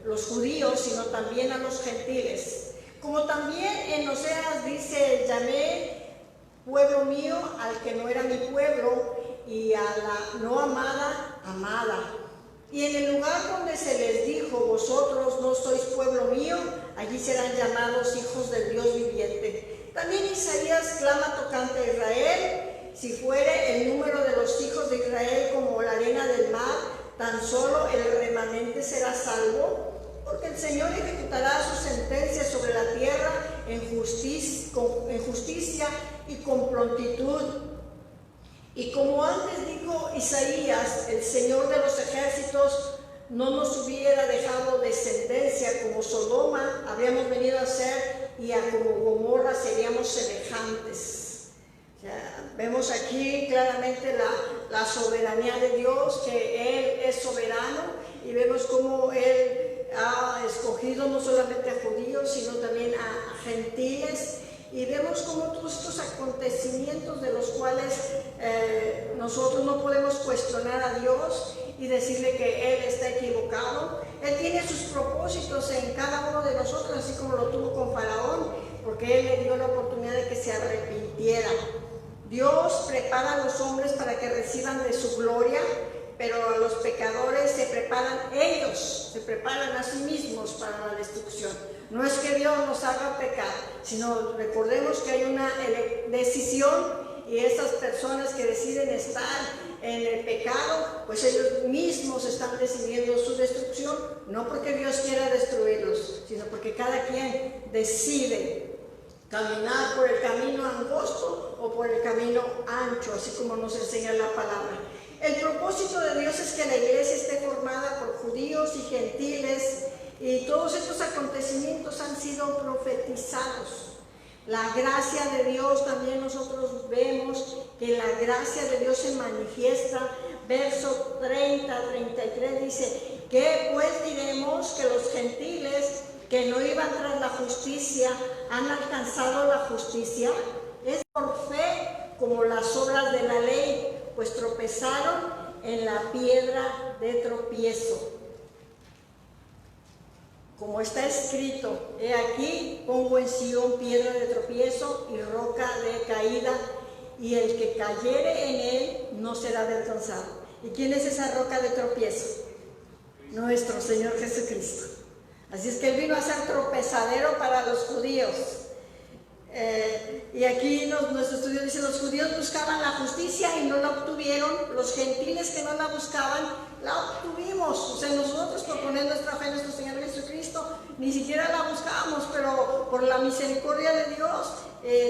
los judíos, sino también a los gentiles. Como también en Oseas dice: llamé pueblo mío al que no era mi pueblo, y a la no amada, amada. Y en el lugar donde se les dijo: vosotros no sois pueblo mío, allí serán llamados hijos del Dios viviente. También Isaías clama tocante a Israel: si fuere el número de los hijos de Israel como la arena del mar, tan solo el remanente será salvo, porque el Señor ejecutará su sentencia sobre la tierra en justicia y con prontitud. Y como antes dijo Isaías, el Señor de los ejércitos no nos hubiera dejado descendencia como Sodoma habríamos venido a ser, y a como Gomorra seríamos semejantes. O sea, vemos aquí claramente la soberanía de Dios, que Él es soberano, y vemos cómo Él ha escogido no solamente a judíos, sino también a gentiles. Y vemos cómo todos estos acontecimientos de los cuales nosotros no podemos cuestionar a Dios y decirle que Él está equivocado. Él tiene sus propósitos en cada uno de nosotros, así como lo tuvo con Faraón, porque Él le dio la oportunidad de que se arrepintiera. Dios prepara a los hombres para que reciban de su gloria, pero a los pecadores se preparan a sí mismos para la destrucción. No es que Dios nos haga pecar, sino recordemos que hay una decisión, y esas personas que deciden estar en el pecado, pues ellos mismos están decidiendo su destrucción, no porque Dios quiera destruirlos, sino porque cada quien decide caminar por el camino angosto o por el camino ancho, así como nos enseña la palabra. El propósito de Dios es que la iglesia esté formada por judíos y gentiles, y todos estos acontecimientos han sido profetizados. La gracia de Dios, también nosotros vemos que la gracia de Dios se manifiesta. Verso 30-33 dice: ¿qué pues diremos? Que los gentiles que no iban tras la justicia han alcanzado la justicia. Es por fe como las obras de la ley, pues tropezaron en la piedra de tropiezo. Como está escrito: he aquí pongo en Sión piedra de tropiezo y roca de caída, y el que cayere en él no será avergonzado. ¿Y quién es esa roca de tropiezo? Nuestro Señor Jesucristo. Así es que Él vino a ser tropezadero para los judíos. Y aquí nuestro estudio dice: los judíos buscaban la justicia y no la obtuvieron, los gentiles que no la buscaban la obtuvimos. O sea, nosotros, por poner nuestra fe en nuestro Señor Jesucristo, ni siquiera la buscábamos, pero por la misericordia de Dios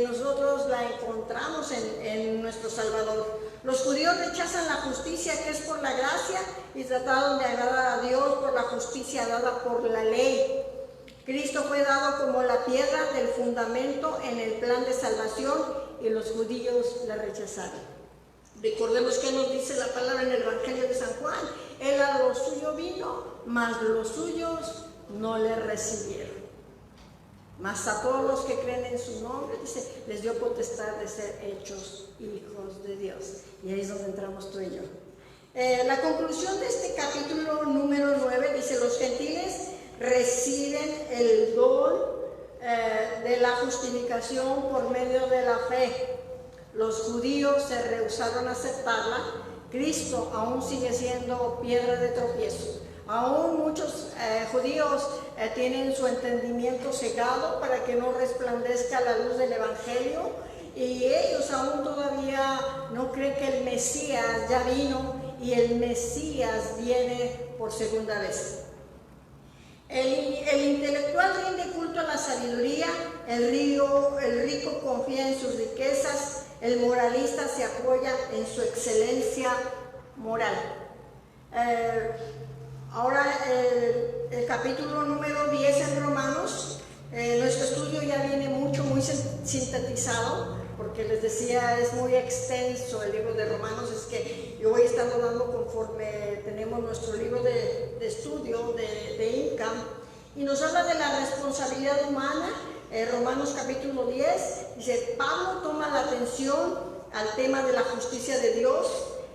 nosotros la encontramos en nuestro Salvador. Los judíos rechazan la justicia que es por la gracia y trataron de agradar a Dios por la justicia dada por la ley. Cristo fue dado como la piedra del fundamento en el plan de salvación, y los judíos la rechazaron. Recordemos que nos dice la palabra en el Evangelio de San Juan: Él a lo suyo vino, mas los suyos no le recibieron. Mas a todos los que creen en su nombre, dice, les dio potestad de ser hechos hijos de Dios. Y ahí es donde entramos tú y yo. La conclusión de este capítulo número 9 dice: los gentiles reciben el don de la justificación por medio de la fe. Los judíos se rehusaron a aceptarla. Cristo aún sigue siendo piedra de tropiezo. Aún muchos judíos tienen su entendimiento cegado para que no resplandezca la luz del Evangelio, y ellos aún todavía no creen que el Mesías ya vino, y el Mesías viene por segunda vez. El intelectual rinde culto a la sabiduría, el rico confía en sus riquezas, el moralista se apoya en su excelencia moral. Ahora el capítulo número 10 en Romanos les decía es muy extenso el libro de Romanos, es que yo voy estando dando conforme tenemos nuestro libro de estudio de INCAM, y nos habla de la responsabilidad humana. Romanos capítulo 10, dice, Pablo toma la atención al tema de la justicia de Dios.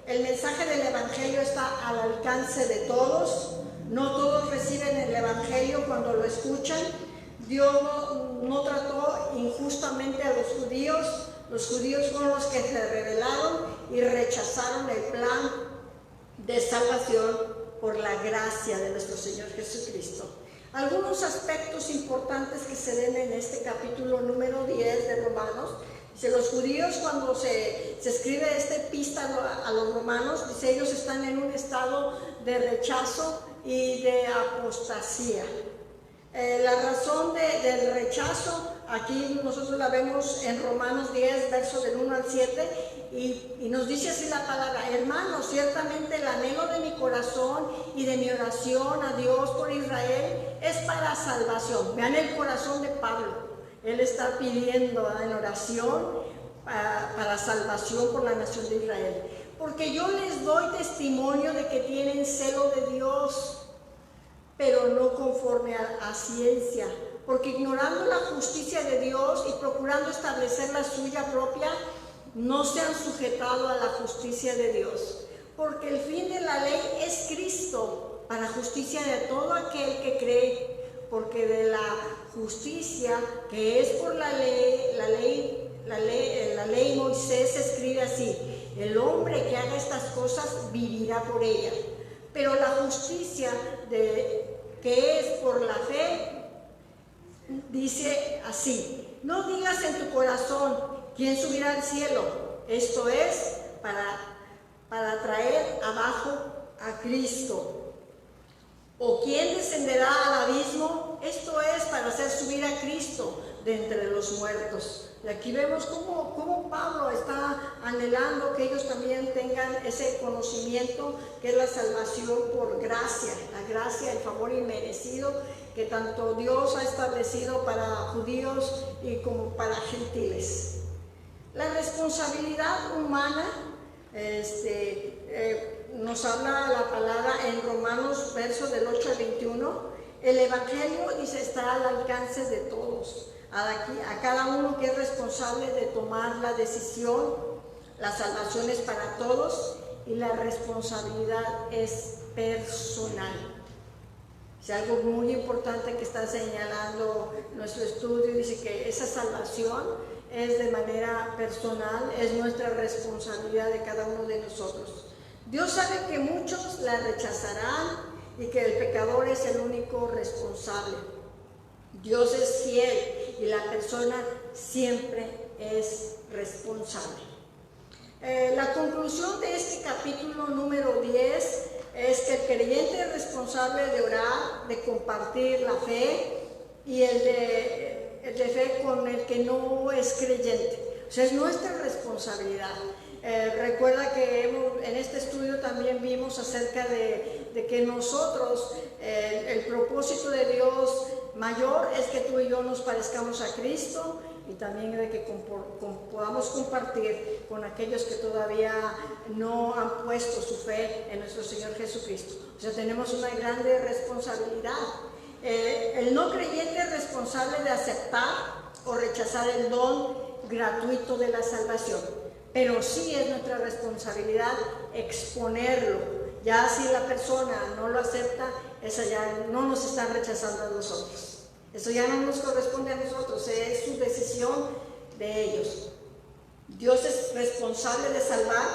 El mensaje del Evangelio está al alcance de todos. No todos reciben el Evangelio cuando lo escuchan. Dios no trató injustamente a los judíos. Los judíos fueron los que se rebelaron y rechazaron el plan de salvación por la gracia de nuestro Señor Jesucristo. Algunos aspectos importantes que se ven en este capítulo número 10 de Romanos. Dice, los judíos, cuando se escribe esta epístola a los romanos, dice, ellos están en un estado de rechazo y de apostasía. La razón del rechazo, aquí nosotros la vemos en Romanos 10, versos del 1 al 7, y nos dice así la palabra: hermanos, ciertamente el anhelo de mi corazón y de mi oración a Dios por Israel es para salvación. Vean el corazón de Pablo, él está pidiendo en oración para salvación por la nación de Israel. Porque yo les doy testimonio de que tienen celo de Dios, pero no conforme a ciencia, porque ignorando la justicia de Dios y procurando establecer la suya propia, no se han sujetado a la justicia de Dios. Porque el fin de la ley es Cristo, para justicia de todo aquel que cree, porque de la justicia que es por la ley Moisés escribe así: el hombre que haga estas cosas vivirá por ellas. Pero la justicia que es por la fe dice así: no digas en tu corazón, ¿quién subirá al cielo? Esto es para traer abajo a Cristo. ¿O quién descenderá al abismo? Esto es para hacer subir a Cristo de entre los muertos. Y aquí vemos cómo Pablo está anhelando que ellos también tengan ese conocimiento que es la salvación por gracia, la gracia, el favor inmerecido que tanto Dios ha establecido para judíos y como para gentiles. La responsabilidad humana, nos habla la palabra en Romanos, versos del 8 al 21. El Evangelio, dice, está al alcance de todos. A cada uno que es responsable de tomar la decisión. La salvación es para todos y la responsabilidad es personal. Es algo muy importante que está señalando nuestro estudio. Dice que esa salvación es de manera personal, es nuestra responsabilidad de cada uno de nosotros. Dios sabe que muchos la rechazarán y que el pecador es el único responsable. Dios es fiel y la persona siempre es responsable. La conclusión de este capítulo número 10 es que el creyente es responsable de orar, de compartir la fe, y el de fe con el que no es creyente. O sea, es nuestra responsabilidad. Recuerda que en este estudio también vimos acerca de que nosotros, el propósito de Dios mayor es que tú y yo nos parezcamos a Cristo, y también de que podamos compartir con aquellos que todavía no han puesto su fe en nuestro Señor Jesucristo. O sea, tenemos una grande responsabilidad. El no creyente es responsable de aceptar o rechazar el don gratuito de la salvación, pero sí es nuestra responsabilidad exponerlo. Ya si la persona no lo acepta, esa ya no nos está rechazando a nosotros. Eso ya no nos corresponde a nosotros, es su decisión de ellos. Dios es responsable de salvar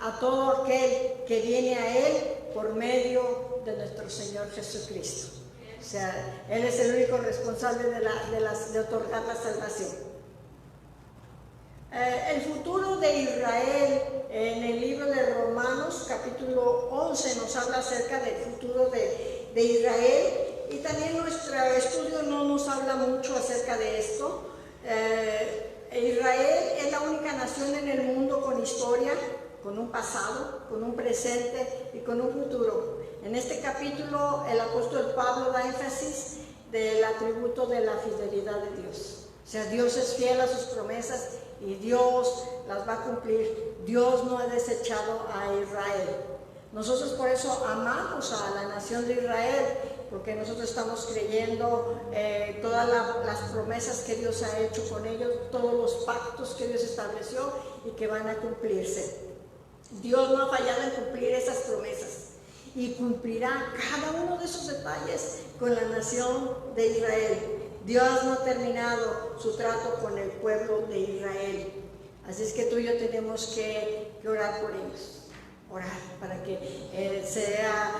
a todo aquel que viene a Él por medio de nuestro Señor Jesucristo. O sea, Él es el único responsable de otorgar la salvación. El futuro de Israel en el libro de Romanos capítulo 11 nos habla acerca del futuro de Israel, y también nuestro estudio no nos habla mucho acerca de esto. Israel es la única nación en el mundo con historia, con un pasado, con un presente y con un futuro. En este capítulo el apóstol Pablo da énfasis del atributo de la fidelidad de Dios. O O sea, Dios es fiel a sus promesas y Dios las va a cumplir. Dios no ha desechado a Israel. Nosotros por eso amamos a la nación de Israel, porque nosotros estamos creyendo todas las promesas que Dios ha hecho con ellos, todos los pactos que Dios estableció y que van a cumplirse. Dios no ha fallado en cumplir esas promesas y cumplirá cada uno de esos detalles con la nación de Israel. Dios no ha terminado su trato con el pueblo de Israel. Así es que tú y yo tenemos que orar por ellos. Orar para que sea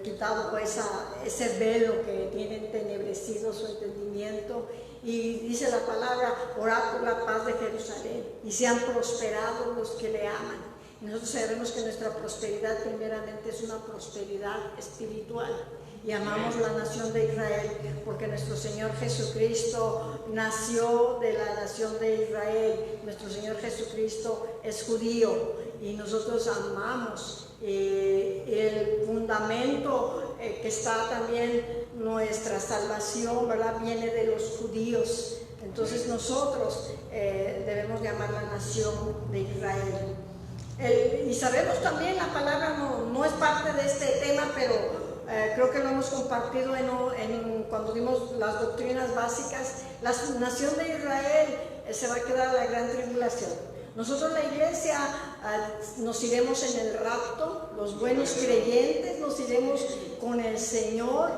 quitado ese velo que tiene entenebrecido su entendimiento. Y dice la palabra, orar por la paz de Jerusalén y sean prosperados los que le aman. Y nosotros sabemos que nuestra prosperidad primeramente es una prosperidad espiritual. Y amamos la nación de Israel porque nuestro Señor Jesucristo nació de la nación de Israel. Nuestro Señor Jesucristo es judío y nosotros amamos el fundamento que está también nuestra salvación, ¿verdad? Viene de los judíos. Entonces nosotros debemos llamar la nación de Israel. Y sabemos también, la palabra no es parte de este tema, pero creo que lo hemos compartido cuando dimos las doctrinas básicas. La nación de Israel se va a quedar a la gran tribulación. Nosotros, la iglesia, nos iremos en el rapto, los buenos creyentes nos iremos con el Señor,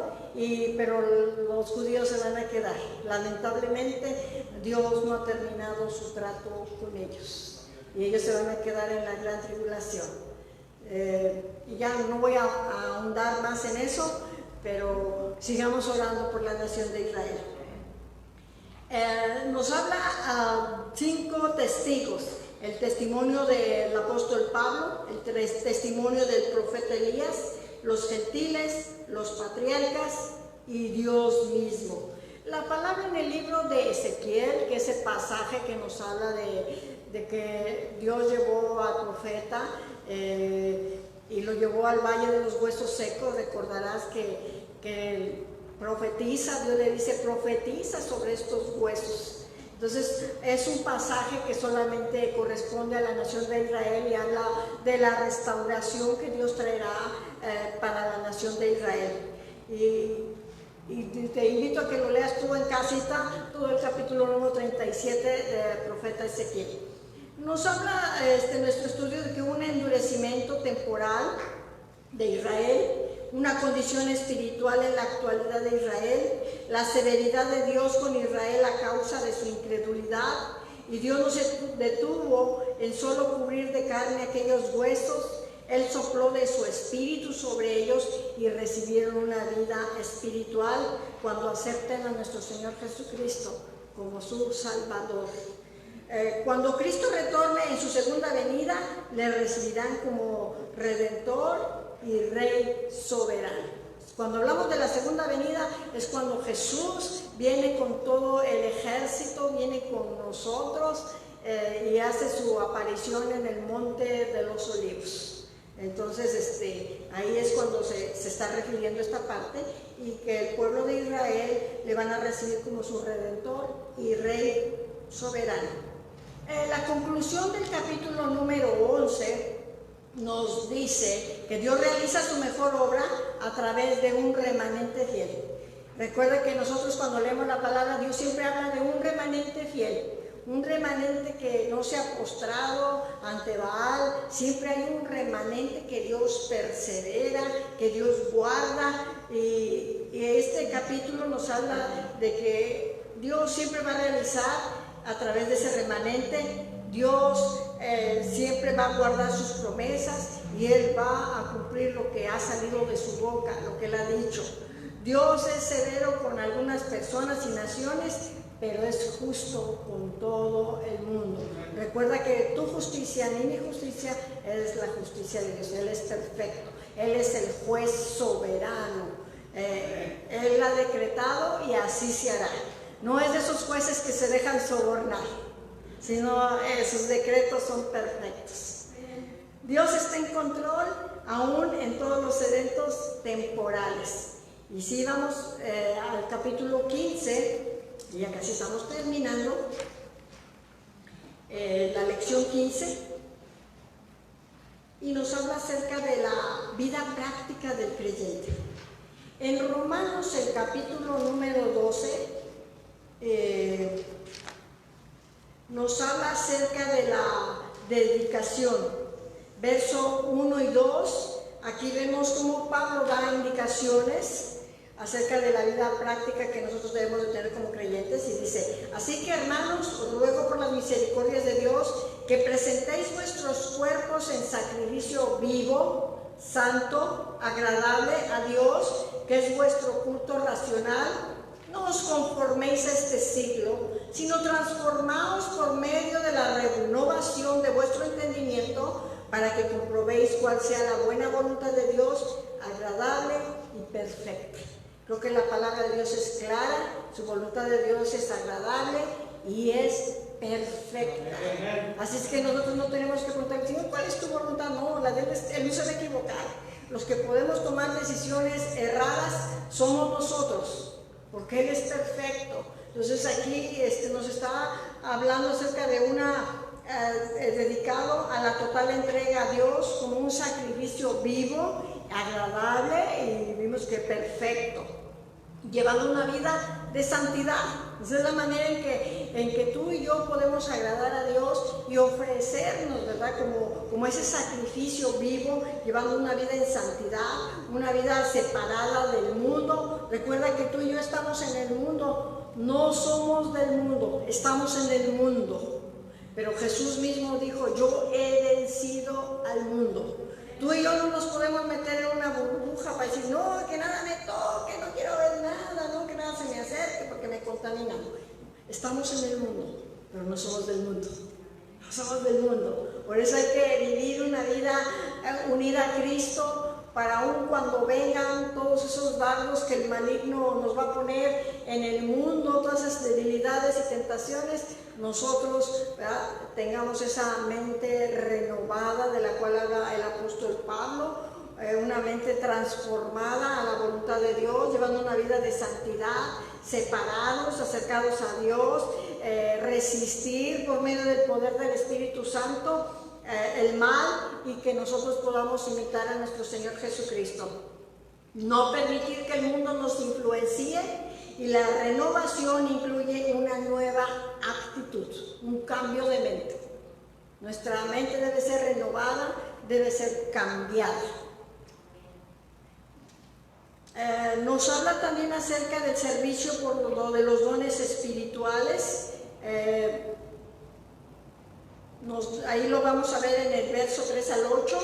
pero los judíos se van a quedar. Lamentablemente, Dios no ha terminado su trato con ellos y ellos se van a quedar en la gran tribulación. Y ya no voy a ahondar más en eso, pero sigamos orando por la nación de Israel. Nos habla 5 testigos: el testimonio del apóstol Pablo, el testimonio del profeta Elías, los gentiles, los patriarcas y Dios mismo. La palabra en el libro de Ezequiel, que es ese pasaje que nos habla de que Dios llevó al profeta y lo llevó al valle de los huesos secos. Recordarás que profetiza, Dios le dice, profetiza sobre estos huesos. Entonces es un pasaje que solamente corresponde a la nación de Israel y habla de la restauración que Dios traerá para la nación de Israel. Y te invito a que lo leas tú en casita, todo el capítulo número 37 del profeta Ezequiel. Nos habla nuestro estudio de que un endurecimiento temporal de Israel, una condición espiritual en la actualidad de Israel, la severidad de Dios con Israel a causa de su incredulidad, y Dios no se detuvo en solo cubrir de carne aquellos huesos. Él sopló de su espíritu sobre ellos y recibieron una vida espiritual cuando acepten a nuestro Señor Jesucristo como su Salvador. Cuando Cristo retorne en su segunda venida, le recibirán como Redentor y Rey soberano. Cuando hablamos de la segunda venida es cuando Jesús viene con todo el ejército, viene con nosotros y hace su aparición en el monte de los Olivos. Entonces ahí es cuando se está refiriendo esta parte, y que el pueblo de Israel le van a recibir como su Redentor y Rey soberano. La conclusión del capítulo número 11 nos dice que Dios realiza su mejor obra a través de un remanente fiel. Recuerda que nosotros, cuando leemos la palabra, Dios siempre habla de un remanente fiel. Un remanente que no se ha postrado ante Baal. Siempre hay un remanente que Dios persevera, que Dios guarda, y este capítulo nos habla de que Dios siempre va a realizar a través de ese remanente. Dios siempre va a guardar sus promesas y Él va a cumplir lo que ha salido de su boca, lo que Él ha dicho. Dios es severo con algunas personas y naciones, pero es justo con todo el mundo. Recuerda que tu justicia ni mi justicia es la justicia de Dios. Él es perfecto, Él es el juez soberano. Él ha decretado y así se hará. No es de esos jueces que se dejan sobornar, sino sus decretos son perfectos. Dios está en control aún en todos los eventos temporales. Y si vamos al capítulo 15, Ya casi estamos terminando la lección 15 y nos habla acerca de la vida práctica del creyente. En Romanos, el capítulo número 12, nos habla acerca de la dedicación. Verso 1 y 2, aquí vemos cómo Pablo da indicaciones acerca de la vida práctica que nosotros debemos de tener como creyentes, y dice: así que, hermanos, os ruego por las misericordias de Dios que presentéis vuestros cuerpos en sacrificio vivo, santo, agradable a Dios, que es vuestro culto racional. No os conforméis a este siglo, sino transformaos por medio de la renovación de vuestro entendimiento, para que comprobéis cuál sea la buena voluntad de Dios, agradable y perfecta. Creo que la palabra de Dios es clara, su voluntad de Dios es agradable y es perfecta. Así es que nosotros no tenemos que preguntar: Señor, ¿cuál es tu voluntad? No, la de Él no se va a equivocar. Los que podemos tomar decisiones erradas somos nosotros, porque Él es perfecto. Entonces aquí nos está hablando acerca de dedicado a la total entrega a Dios, como un sacrificio vivo, agradable y vimos que perfecto, llevando una vida de santidad. Esa es la manera en que tú y yo podemos agradar a Dios y ofrecernos, ¿verdad? Como ese sacrificio vivo, llevando una vida en santidad, una vida separada del mundo. Recuerda que tú y yo estamos en el mundo, no somos del mundo, estamos en el mundo. Pero Jesús mismo dijo: yo he vencido al mundo. Tú y yo no nos podemos meter en una burbuja para decir: no, que nada me toque, no quiero ver nada, no, que nada se me acerque porque me contamina. Estamos en el mundo, pero no somos del mundo. No somos del mundo. Por eso hay que vivir una vida unida a Cristo, para aún cuando vengan todos esos dardos que el maligno nos va a poner en el mundo, todas esas debilidades y tentaciones, nosotros, ¿verdad?, tengamos esa mente renovada de la cual habla el apóstol Pablo, una mente transformada a la voluntad de Dios, llevando una vida de santidad, separados, acercados a Dios, resistir por medio del poder del Espíritu Santo el mal, y que nosotros podamos imitar a nuestro Señor Jesucristo. No permitir que el mundo nos influencie, y la renovación incluye una nueva actitud, un cambio de mente. Nuestra mente debe ser renovada, debe ser cambiada. Nos habla también acerca del servicio por lo de los dones espirituales. Ahí lo vamos a ver en el verso 3 al 8,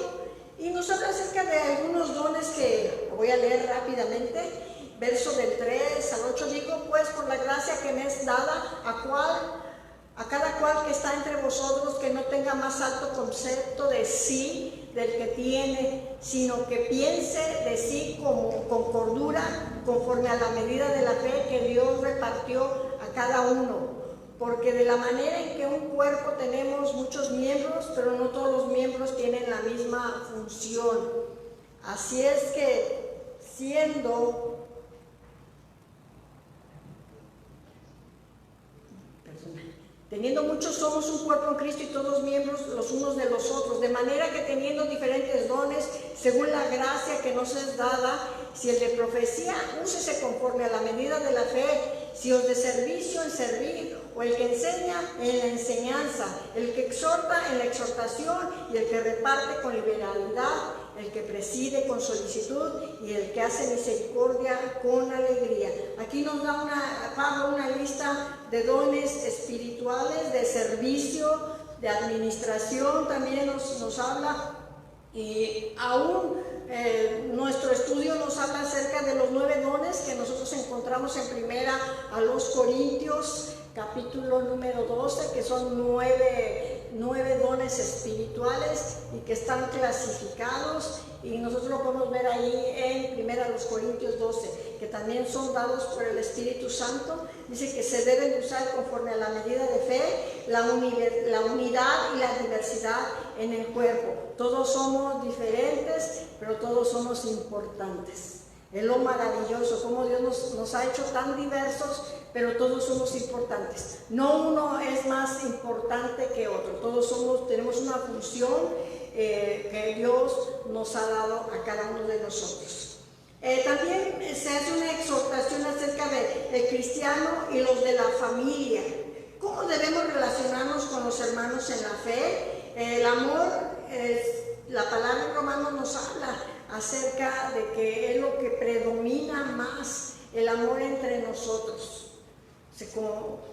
y nos habla acerca de algunos dones que voy a leer rápidamente. Verso del 3 al 8, digo pues, por la gracia que me es dada, a cada cual que está entre vosotros, que no tenga más alto concepto de sí del que tiene, sino que piense de sí con cordura, conforme a la medida de la fe que Dios repartió a cada uno. Porque de la manera en que un cuerpo tenemos muchos miembros, pero no todos los miembros tienen la misma función. Así es que, teniendo muchos, somos un cuerpo en Cristo, y todos miembros los unos de los otros, de manera que, teniendo diferentes dones, según la gracia que nos es dada, si el de profecía, úsese conforme a la medida de la fe; si os de servicio, en servir; o el que enseña, en la enseñanza; el que exhorta, en la exhortación; y el que reparte, con liberalidad; el que preside, con solicitud; y el que hace misericordia, con alegría. Aquí nos da Pablo una lista de dones espirituales, de servicio, de administración. También nos habla, y aún nuestro estudio nos habla acerca de los 9 dones que nosotros encontramos en primera a los Corintios, capítulo número 12, que son 9 dones espirituales y que están clasificados, y nosotros lo podemos ver ahí en primera a los Corintios 12, que también son dados por el Espíritu Santo. Dice que se deben usar conforme a la medida de fe, la unidad y la diversidad en el cuerpo. Todos somos diferentes, pero todos somos importantes. Es lo maravilloso, cómo Dios nos ha hecho tan diversos, pero todos somos importantes. No uno es más importante que otro, todos tenemos una función que Dios nos ha dado a cada uno de nosotros. También se hace una exhortación acerca del cristiano y los de la familia. ¿Cómo debemos relacionarnos con los hermanos en la fe? El amor, la palabra en Romanos nos habla acerca de que es lo que predomina más, el amor entre nosotros.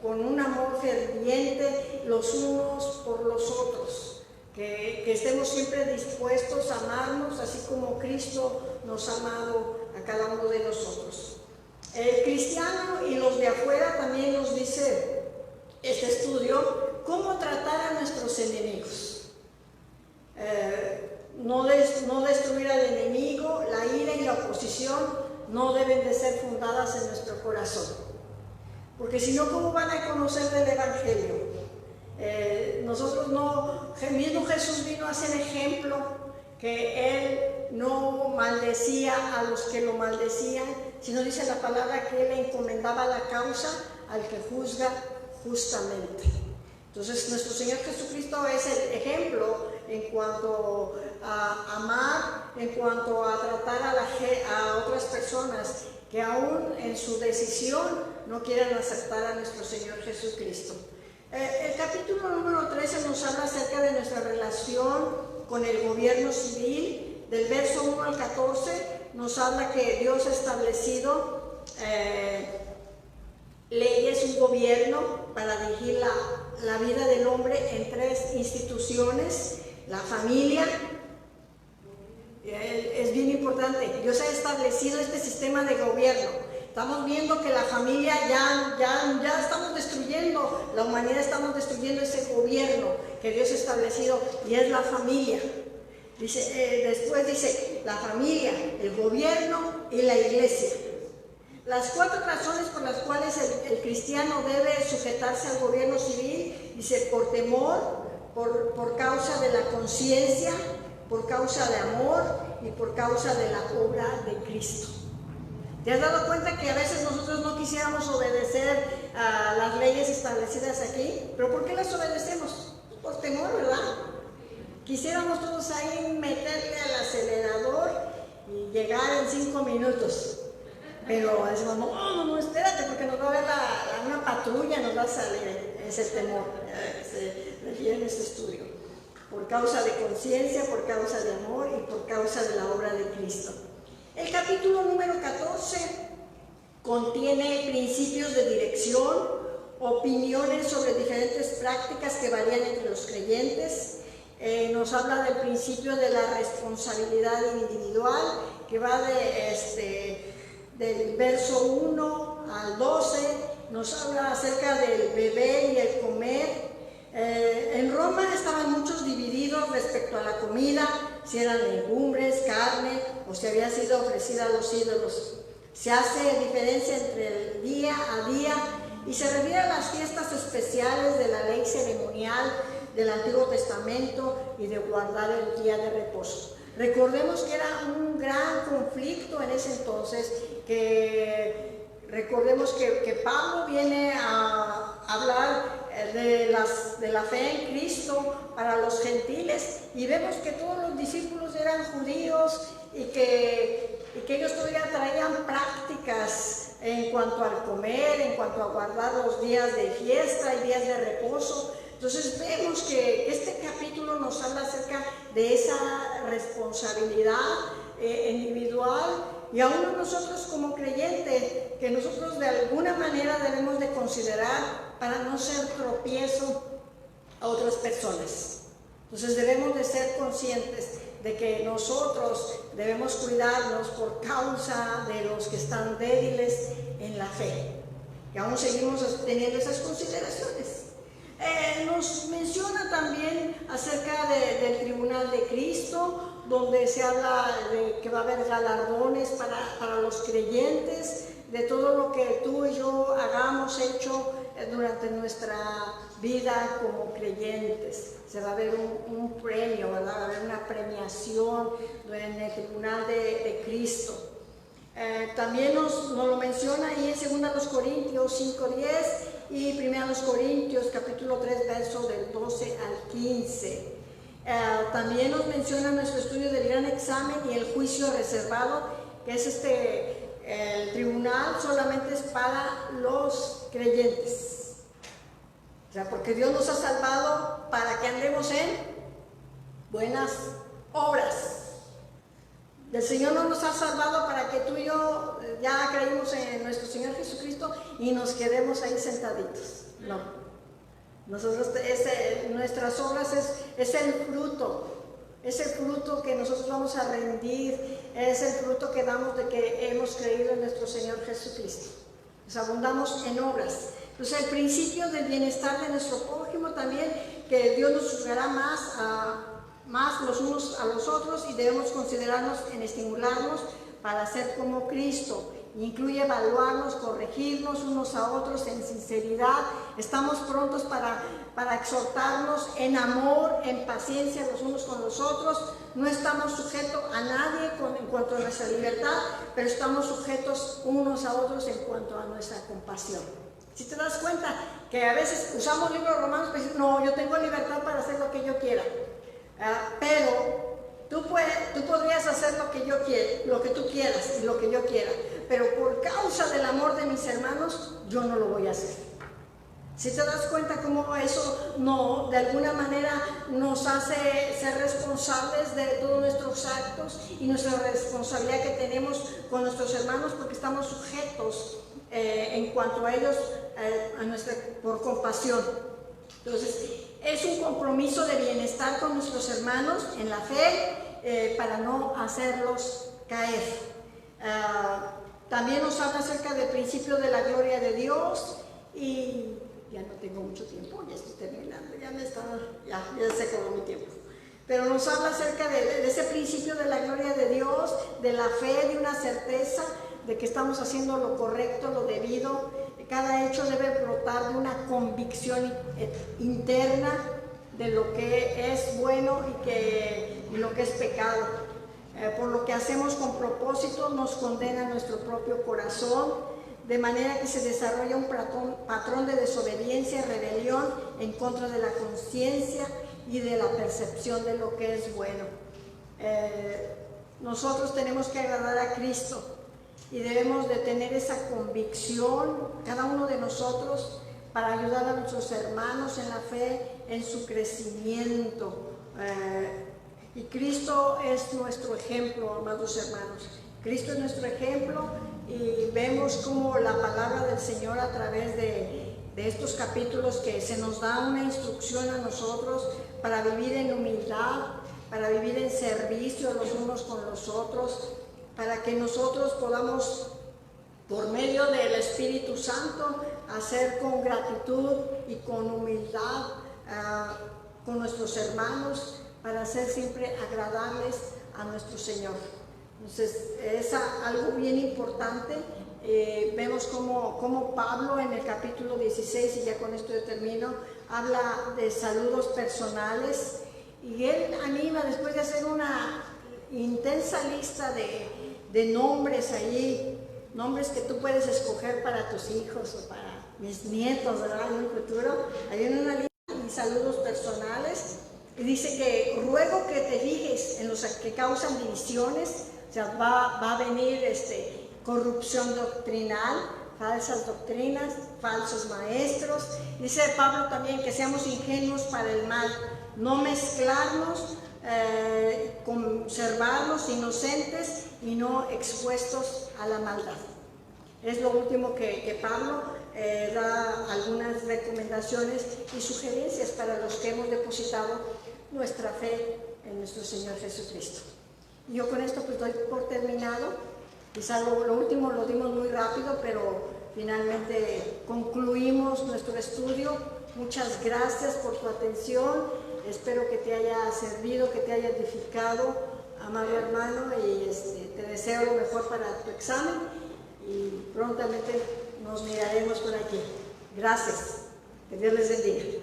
Con un amor ferviente los unos por los otros. Que estemos siempre dispuestos a amarnos, así como Cristo nos ha amado a cada uno de nosotros. El cristiano y los de afuera también nos dice este estudio, cómo tratar a nuestros enemigos. No destruir al enemigo, la ira y la oposición no deben de ser fundadas en nuestro corazón. Porque si no, ¿cómo van a conocer del Evangelio? Nosotros no, mismo Jesús vino a ser ejemplo, que Él no maldecía a los que lo maldecían, sino dice la palabra que Él encomendaba la causa al que juzga justamente. Entonces nuestro Señor Jesucristo es el ejemplo en cuanto a amar, en cuanto a tratar a otras personas que aún en su decisión no quieren aceptar a nuestro Señor Jesucristo. El capítulo número 13 nos habla acerca de nuestra relación con el gobierno civil. Del verso 1 al 14 nos habla que Dios ha establecido leyes, un gobierno para dirigir la vida del hombre en 3 instituciones. La familia, es bien importante, Dios ha establecido este sistema de gobierno. Estamos viendo que la familia ya estamos destruyendo, la humanidad estamos destruyendo ese gobierno que Dios ha establecido, y es la familia. Después dice la familia, el gobierno y la iglesia. Las 4 razones por las cuales el cristiano debe sujetarse al gobierno civil, dice, por temor, por causa de la conciencia, por causa de amor y por causa de la obra de Cristo. ¿Te has dado cuenta que a veces nosotros no quisiéramos obedecer a las leyes establecidas aquí? ¿Pero por qué las obedecemos? Por temor, ¿verdad? Quisiéramos todos ahí meterle al acelerador y llegar en 5 minutos. Pero decimos, no, espérate, porque nos va a ver una patrulla, nos va a salir. Es el temor, se refiere en este estudio. Por causa de conciencia, por causa de amor y por causa de la obra de Cristo. El capítulo número 14 contiene principios de dirección, opiniones sobre diferentes prácticas que varían entre los creyentes. Nos habla del principio de la responsabilidad individual, que va del verso 1 al 12, nos habla acerca del beber y el comer. En Roma estaban muchos divididos respecto a la comida, si eran legumbres, carne o si había sido ofrecida a los ídolos. Se hace diferencia entre el día a día y se refiere a las fiestas especiales de la ley ceremonial del Antiguo Testamento y de guardar el día de reposo. Recordemos que era un gran conflicto en ese entonces, recordemos que Pablo viene a hablar de la fe en Cristo para los gentiles, y vemos que todos los discípulos eran judíos y que ellos todavía traían prácticas en cuanto al comer, en cuanto a guardar los días de fiesta y días de reposo. Entonces vemos que este capítulo nos habla acerca de esa responsabilidad individual, y aún nosotros como creyentes, que nosotros de alguna manera debemos de considerar para no ser tropiezo a otras personas. Entonces debemos de ser conscientes de que nosotros debemos cuidarnos por causa de los que están débiles en la fe, y aún seguimos teniendo esas consideraciones. Nos menciona también acerca del tribunal de Cristo, donde se habla de que va a haber galardones para los creyentes, de todo lo que tú y yo hagamos hecho durante nuestra vida como creyentes. Se va a ver un premio, ¿verdad? Va a haber una premiación en el tribunal de Cristo. También nos lo menciona ahí en 2 Corintios 5:10 y 1 Corintios capítulo 3, verso del 12 al 15. También nos menciona nuestro estudio del gran examen y el juicio reservado, que es el tribunal solamente es para los creyentes. O sea, porque Dios nos ha salvado para que andemos en buenas obras. El Señor no nos ha salvado para que tú y yo ya creímos en nuestro Señor Jesucristo y nos quedemos ahí sentaditos. No. Nosotros, nuestras obras es el fruto que nosotros vamos a rendir, es el fruto que damos de que hemos creído en nuestro Señor Jesucristo. Nos abundamos en obras. Entonces, el principio del bienestar de nuestro prójimo también, que Dios nos juzgará más los unos a los otros y debemos considerarnos en estimularnos para ser como Cristo. Incluye evaluarnos, corregirnos unos a otros en sinceridad. Estamos prontos para exhortarnos en amor, en paciencia los unos con los otros. No estamos sujetos a nadie en cuanto a nuestra libertad, pero estamos sujetos unos a otros en cuanto a nuestra compasión. Si te das cuenta que a veces usamos libros romanos para decir, no, yo tengo libertad para hacer lo que yo quiera. Pero tú podrías hacer lo que tú quieras y lo que yo quiera, pero por causa del amor de mis hermanos, yo no lo voy a hacer. Si te das cuenta cómo eso de alguna manera nos hace ser responsables de todos nuestros actos y nuestra responsabilidad que tenemos con nuestros hermanos, porque estamos sujetos en cuanto a ellos por compasión. Entonces, es un compromiso de bienestar con nuestros hermanos en la fe para no hacerlos caer. También nos habla acerca del principio de la gloria de Dios y ya no tengo mucho tiempo, ya estoy terminando, ya se acabó mi tiempo. Pero nos habla acerca de ese principio de la gloria de Dios, de la fe, de una certeza de que estamos haciendo lo correcto, lo debido. Cada hecho debe brotar de una convicción interna de lo que es bueno y lo que es pecado. Por lo que hacemos con propósito nos condena nuestro propio corazón, de manera que se desarrolla un patrón de desobediencia y rebelión en contra de la conciencia y de la percepción de lo que es bueno. Nosotros tenemos que agradar a Cristo y debemos de tener esa convicción, cada uno de nosotros, para ayudar a nuestros hermanos en la fe, en su crecimiento. Y Cristo es nuestro ejemplo, amados hermanos. Cristo es nuestro ejemplo y vemos como la palabra del Señor a través de estos capítulos que se nos da una instrucción a nosotros para vivir en humildad, para vivir en servicio los unos con los otros, para que nosotros podamos, por medio del Espíritu Santo, hacer con gratitud y con humildad con nuestros hermanos, para ser siempre agradables a nuestro Señor. Entonces, es algo bien importante. Vemos como Pablo en el capítulo 16, y ya con esto yo termino, habla de saludos personales, y él anima, después de hacer una intensa lista de nombres allí, nombres que tú puedes escoger para tus hijos o para mis nietos, ¿verdad? En un futuro, hay una lista y saludos personales, y dice que ruego que te fijes en los que causan divisiones. O sea, va a venir corrupción doctrinal, falsas doctrinas, falsos maestros. Dice Pablo también que seamos ingenuos para el mal, no mezclarnos, conservarnos inocentes y no expuestos a la maldad. Es lo último que Pablo da algunas recomendaciones y sugerencias para los que hemos depositado nuestra fe en nuestro Señor Jesucristo. Y yo con esto pues doy por terminado. Quizá lo último lo dimos muy rápido, pero finalmente concluimos nuestro estudio. Muchas gracias por tu atención. Espero que te haya servido, que te haya edificado, amado hermano, y te deseo lo mejor para tu examen y prontamente nos miraremos por aquí. Gracias. Que Dios les bendiga.